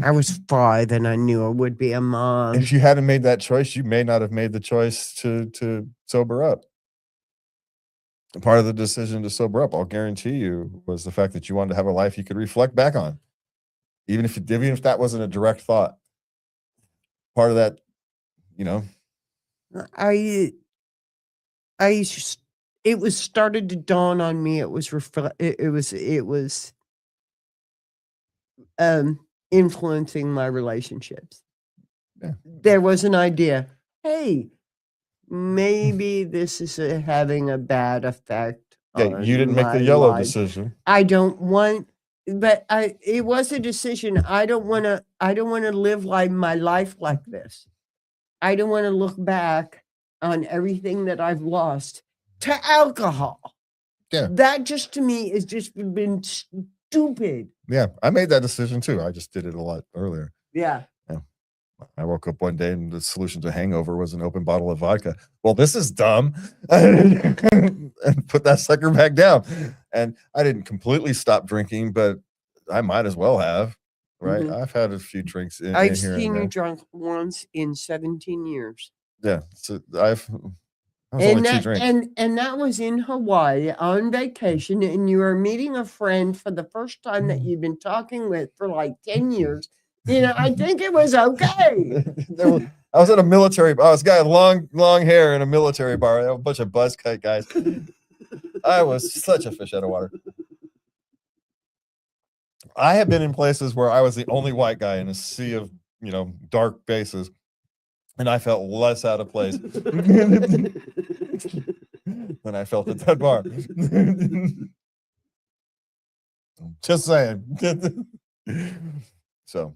I was 5 and I knew I would be a mom. If you hadn't made that choice, you may not have made the choice to sober up. Part of the decision to sober up, I'll guarantee you, was the fact that you wanted to have a life you could reflect back on, even if that wasn't a direct thought. Part of that, it was started to dawn on me. It was influencing my relationships. Yeah. There was an idea. Hey, maybe this is having a bad effect. Yeah, you didn't make the YOLO decision. I don't want, but it was a decision. I don't want to live my life like this. I don't want to look back on everything that I've lost to alcohol. Yeah. That just to me has just been stupid. Yeah, I made that decision too. I just did it a lot earlier. Yeah. I woke up one day and the solution to hangover was an open bottle of vodka. Well, this is dumb. And put that sucker back down. And I didn't completely stop drinking, but I might as well have. Right. Mhm. I've had a few drinks in I've here seen and you there. drunk once in 17 years. Yeah. So that was only 2 drinks. And that was in Hawaii on vacation, and you were meeting a friend for the first time that you've been talking with for like 10 years. I think it was okay. I was at a military bar. I was got long hair in a military bar. A bunch of buzz cut guys. I was such a fish out of water. I have been in places where I was the only white guy in a sea of, dark faces, and I felt less out of place than I felt at that bar. Just saying. So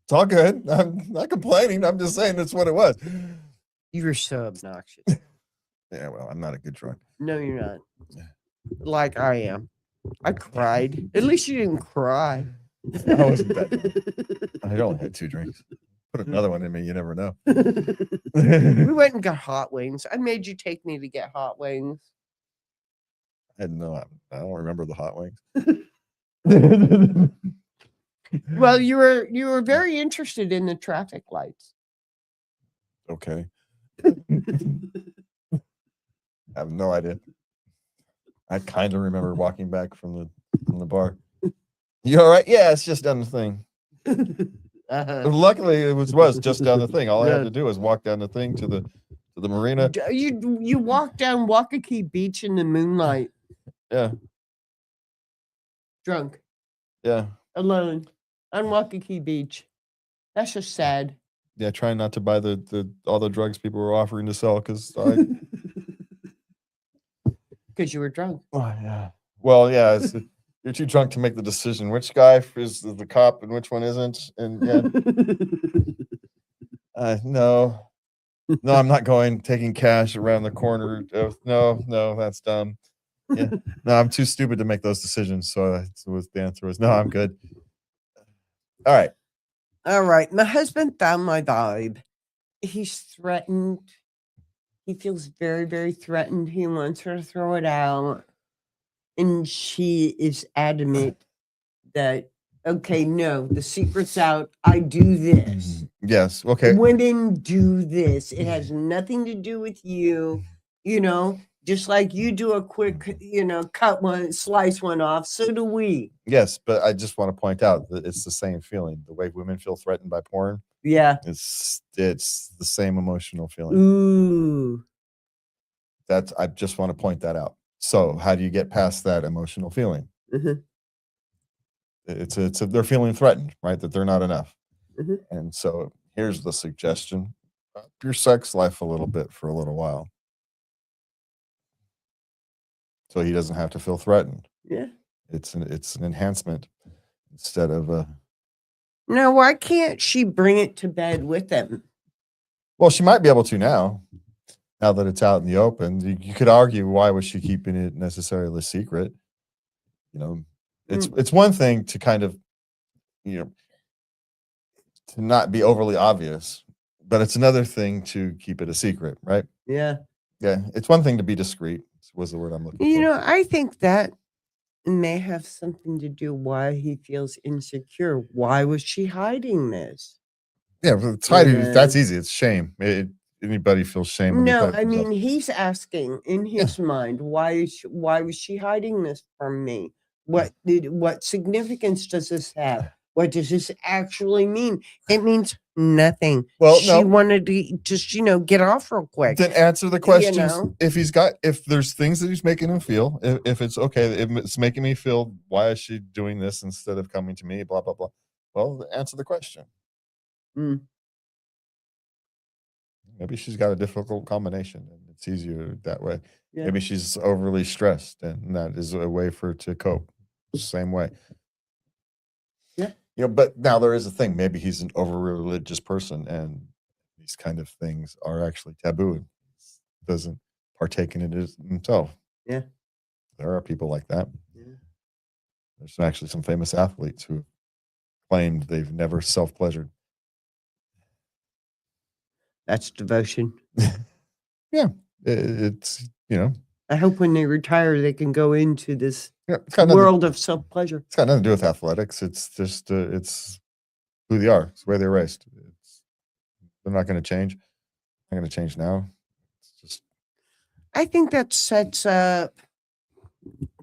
it's all good. I'm not complaining. I'm just saying that's what it was. You were so obnoxious. Yeah, well, I'm not a good drunk. No, you're not. Like I am. I cried. At least you didn't cry. I wasn't that. I only had 2 drinks. Put another one in me. You never know. We went and got hot wings. I made you take me to get hot wings. I don't remember the hot wings. Well, you were very interested in the traffic lights. Okay. I have no idea. I kind of remember walking back from the bar. You all right? Yeah, it's just down the thing. Luckily, it was just down the thing. All I had to do was walk down the thing to the marina. You walked down Waikiki Beach in the moonlight. Yeah. drunk, Yeah. alone, on Waikiki Beach. That's just sad. Yeah. Trying not to buy all the drugs people were offering to sell because Because you were drunk. Oh, yeah. Well, yeah, you're too drunk to make the decision. Which guy is the cop and which one isn't? And yeah, no, I'm not going. Taking cash around the corner. No, that's dumb. Yeah, no, I'm too stupid to make those decisions. So the answer was no. I'm good. All right. All right. My husband found my vibe. He's threatened. He feels very, very threatened. He wants her to throw it out. And she is adamant that, okay, no, the secret's out. I do this. Yes. Okay. Women do this. It has nothing to do with you. Just like you do a quick, cut one, slice one off. So do we. Yes, but I just want to point out that it's the same feeling. The way women feel threatened by porn. Yeah. It's the same emotional feeling. Ooh. I just want to point that out. So how do you get past that emotional feeling? Mhm. They're feeling threatened, right? That they're not enough. Mhm. And so here's the suggestion: up your sex life a little bit for a little while, so he doesn't have to feel threatened. Yeah. It's an enhancement instead of a. Now, why can't she bring it to bed with him? Well, she might be able to now that it's out in the open. You could argue, why was she keeping it necessarily secret? It's one thing to kind of, to not be overly obvious, but it's another thing to keep it a secret, right? Yeah. Yeah, it's one thing to be discreet. Was the word I'm looking for. I think that may have something to do why he feels insecure. Why was she hiding this? Yeah, but it's hiding. Yeah. That's easy. It's shame. Anybody feels shame. when they No, find I themselves. mean, he's asking in his mind, why was she hiding this from me? What significance does this have? What does this actually mean? It means nothing. Well, she no. wanted to just, get off real quick. Then answer the questions. know? If there's things that he's making him feel, if it's okay, if it's making me feel, why is she doing this instead of coming to me? Blah blah blah. Well, answer the question. Mm. Maybe she's got a difficult combination, and it's easier that way. Yeah. Maybe she's overly stressed, and that is a way for her to cope. Same way. Yeah. But now there is a thing. Maybe he's an over religious person, and these kind of things are actually taboo. And he doesn't partake in it himself. Yeah. There are people like that. Yeah. There's actually some famous athletes who claimed they've never self-pleasured. That's devotion. Yeah. It's, I hope when they retire, they can go into this it's got world of self-pleasure. It's got nothing to do with athletics. It's just it's who they are. It's the way they're raised. They're not going to change. Not going to change now. It's just. I think that sets up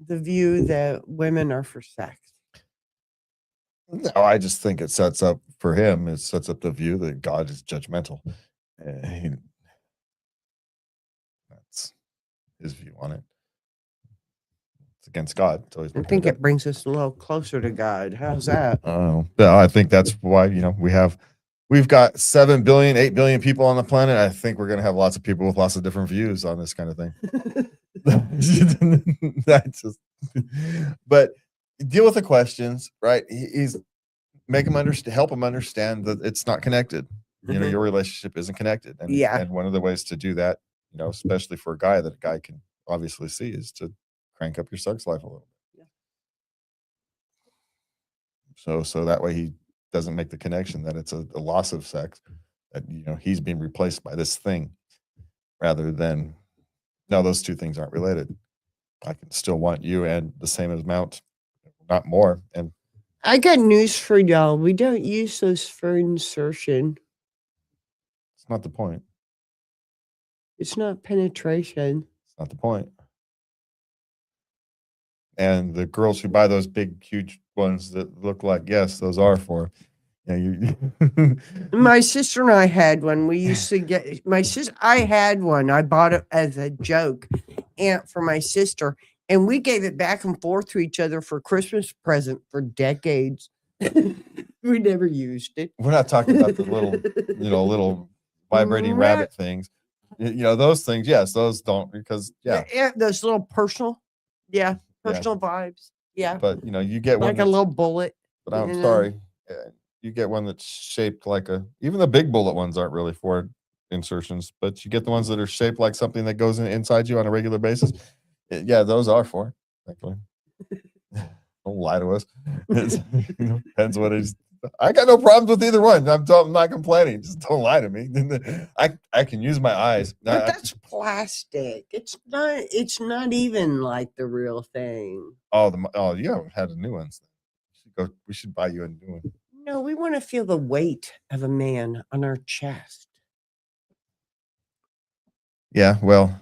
the view that women are for sex. No, I just think it sets up for him. It sets up the view that God is judgmental. That's his view on it. It's against God. I think it brings us a little closer to God. How's that? Yeah, I think that's why we've got 7 billion, 8 billion people on the planet. I think we're gonna have lots of people with lots of different views on this kind of thing. But deal with the questions, right? He's help him understand that it's not connected. Your relationship isn't connected. And, and one of the ways to do that, especially for a guy that a guy can obviously see, is to crank up your sex life a little bit. Yeah. So that way he doesn't make the connection that it's a loss of sex, that he's being replaced by this thing, rather than, no, those two things aren't related. I can still want you and the same amount, not more. And I got news for y'all. We don't use those for insertion. It's not the point. It's not penetration. It's not the point. And the girls who buy those big, huge ones that look like, yes, those are for. My sister and I had one. We used to get I had one. I bought it as a joke, for my sister, And we gave it back and forth to each other for Christmas present for decades. We never used it. We're not talking about the little vibrating Right. rabbit things. Those things, yes, those don't, because Yeah, those little personal vibes. Yeah, but you get one like a little bullet. but I'm you know? sorry, you get one that's shaped like even the big bullet ones aren't really for insertions, but you get the ones that are shaped like something that goes inside you on a regular basis. Yeah, those are for, actually. Don't lie to us. Depends what it is. I got no problems with either one. I'm not complaining. Just don't lie to me. I can use my eyes. But that's plastic. It's not. It's not even like the real thing. You haven't had a new one. We should buy you a new one. No, we want to feel the weight of a man on our chest. Yeah, well,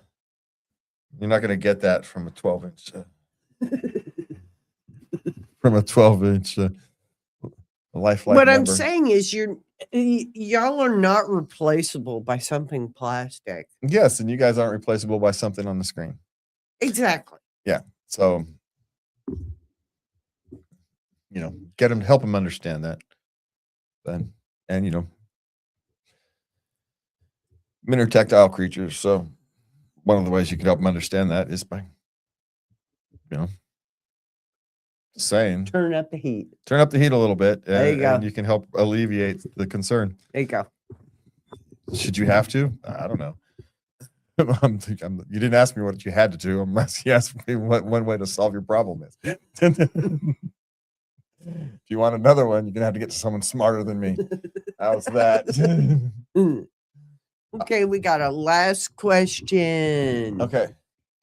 you're not going to get that from a 12-inch. From a 12-inch lifelike. What I'm member. saying is, y'all are not replaceable by something plastic. Yes, and you guys aren't replaceable by something on the screen. Exactly. Yeah, so help them understand that. And men are tactile creatures, so one of the ways you can help them understand that is by saying Turn up the heat. Turn up the heat a little bit. There you go. And you can help alleviate the concern. There you go. Should you have to? I don't know. You didn't ask me what you had to do. Unless you asked me what one way to solve your problem is. If you want another one, you're gonna have to get to someone smarter than me. How's that? Okay, we got a last question. Okay.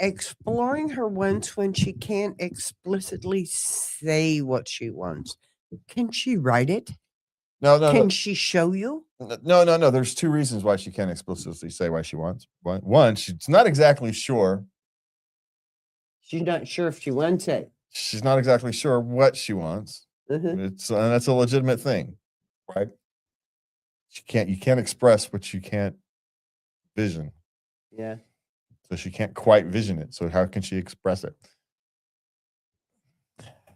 Exploring her wants when she can't explicitly say what she wants. Can she write it? No. Can she show you? No. There's two reasons why she can't explicitly say why she wants. One, she's not exactly sure. She's not sure if she wants it. She's not exactly sure what she wants. Mhm. And that's a legitimate thing, right? You can't express what you can't vision. Yeah. So she can't quite vision it. So how can she express it?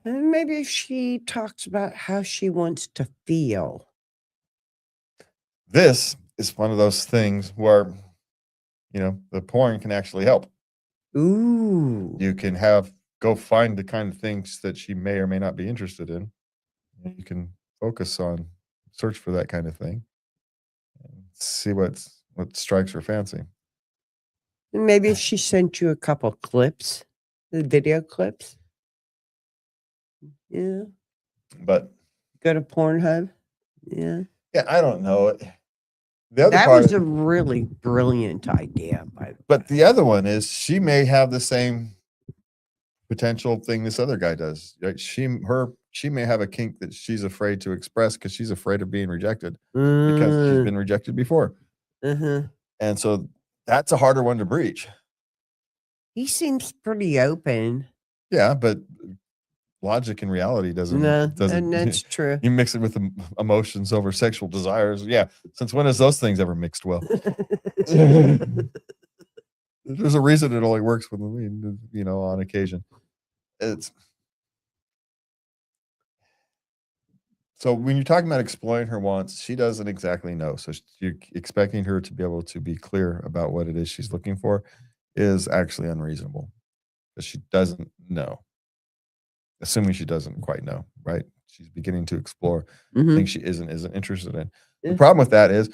And maybe she talks about how she wants to feel. This is one of those things where, the porn can actually help. Ooh. You can go find the kind of things that she may or may not be interested in. And you can search for that kind of thing and see what strikes her fancy. Maybe if she sent you a couple clips, the video clips. Yeah. But Go to Pornhub. Yeah. yeah, I don't know. The other That part, was a really brilliant idea, by the way. but the other one is she may have the same potential thing this other guy does. Right? She may have a kink that she's afraid to express because she's afraid of being rejected because she's been rejected before. And so that's a harder one to breach. He seems pretty open. Yeah, but logic and reality doesn't. And that's true. You mix it with emotions over sexual desires. Yeah. Since when has those things ever mixed well? There's a reason it only works with women, on occasion. So when you're talking about exploring her wants, she doesn't exactly know. So you're expecting her to be able to be clear about what it is she's looking for is actually unreasonable because she doesn't know. Assuming she doesn't quite know, right? She's beginning to explore things she isn't interested in. The problem with that is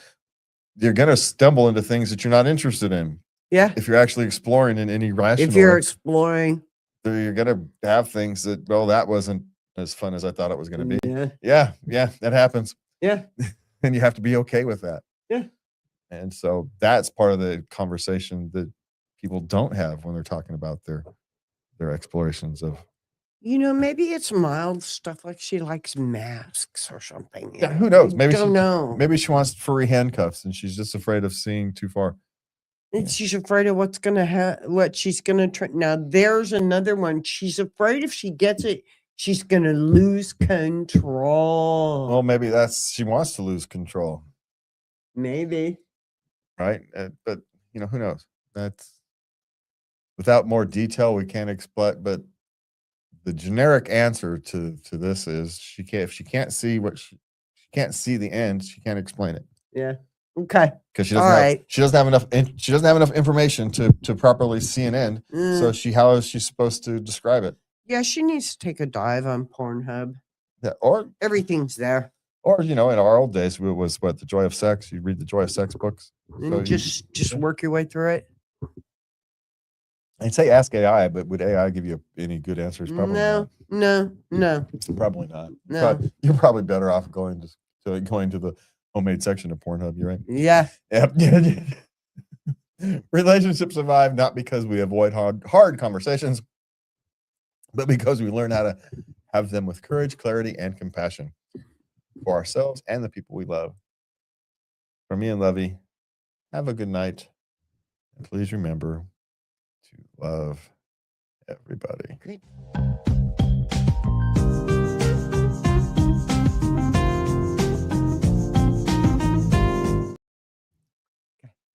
you're going to stumble into things that you're not interested in. Yeah. If you're actually exploring in any rational, if you're exploring, you're going to have things that, that wasn't as fun as I thought it was going to be. Yeah. Yeah, that happens. Yeah. And you have to be okay with that. Yeah. And so that's part of the conversation that people don't have when they're talking about their explorations of. Maybe it's mild stuff like she likes masks or something. Yeah, who knows? Maybe don't know. Maybe she wants furry handcuffs and she's just afraid of seeing too far. And she's afraid of what she's gonna try. Now there's another one. She's afraid if she gets it, she's gonna lose control. Well, maybe she wants to lose control. Maybe. Right? But who knows? That's without more detail, we can't explain. But the generic answer to this is if she can't see she can't see the end, she can't explain it. Yeah. Okay. Because she All doesn't have right. she doesn't have enough information to properly see an end. So how is she supposed to describe it? Yeah, she needs to take a dive on Pornhub. Yeah, or Everything's there. in our old days, it was the Joy of Sex. You read the Joy of Sex books. And just work your way through it. I'd say ask AI, but would AI give you any good answers? Probably No. Probably not. No. You're probably better off going to the homemade section of Pornhub. You're right. Yeah. Yep. Relationships survive not because we avoid hard conversations, but because we learn how to have them with courage, clarity, and compassion for ourselves and the people we love. For me and Levy, have a good night. And please remember to love everybody. Great.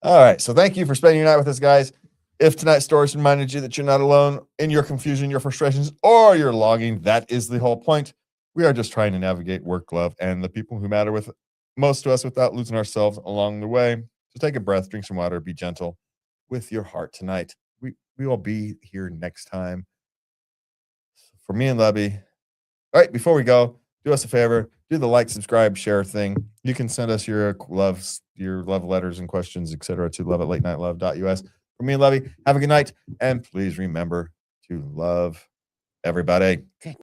All right. So thank you for spending your night with us, guys. If tonight's stories reminded you that you're not alone in your confusion, your frustrations, or your longing, that is the whole point. We are just trying to navigate work, love, and the people who matter most to us without losing ourselves along the way. So take a breath, drink some water, be gentle with your heart tonight. We will be here next time. For me and Levy. All right, before we go, do us a favor, do the like, subscribe, share thing. You can send us your love letters and questions, etc. to love@latenightLove.us. For me and Levy, have a good night, and please remember to love everybody. Okay.